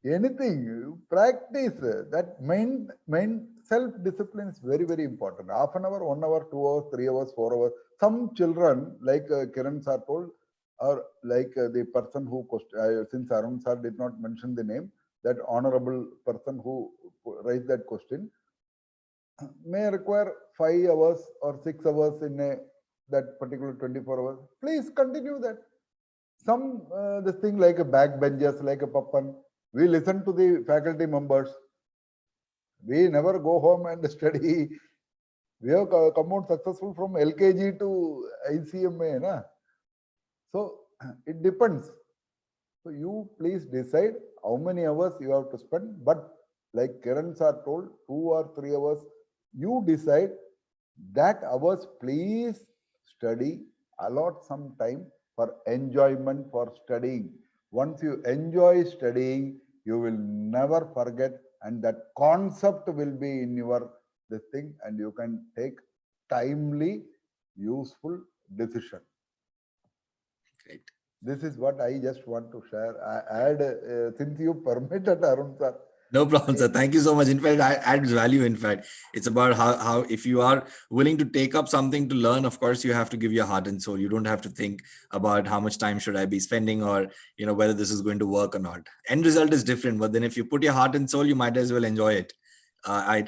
anything. Practice that main self-discipline is very, very important. Half an hour, 1 hour, 2 hours, 3 hours, 4 hours. Some children, like Kiran sir told, or like the person who, since Arun sir did not mention the name, that honorable person who raised that question, may require 5 hours or 6 hours in that particular 24 hours. Please continue that. Some this thing like a backbenchers, like a Pappan, we listen to the faculty members. We never go home and study. We have come out successful from LKG to ICMA. Na? So it depends. So you please decide how many hours you have to spend. But like Kiran sir told, 2 or 3 hours, you decide that hours. Please study, allot some time for enjoyment for studying. Once you enjoy studying, you will never forget, and that concept will be in your this thing, and you can take timely, useful decision. Great. This is what I just want to share. I add, since you permitted, Arun sir. No problem, sir. Thank you so much. In fact, it adds value. In fact, it's about how if you are willing to take up something to learn, of course, you have to give your heart and soul. You don't have to think about how much time should I be spending, or whether this is going to work or not. End result is different, but then if you put your heart and soul, you might as well enjoy it. I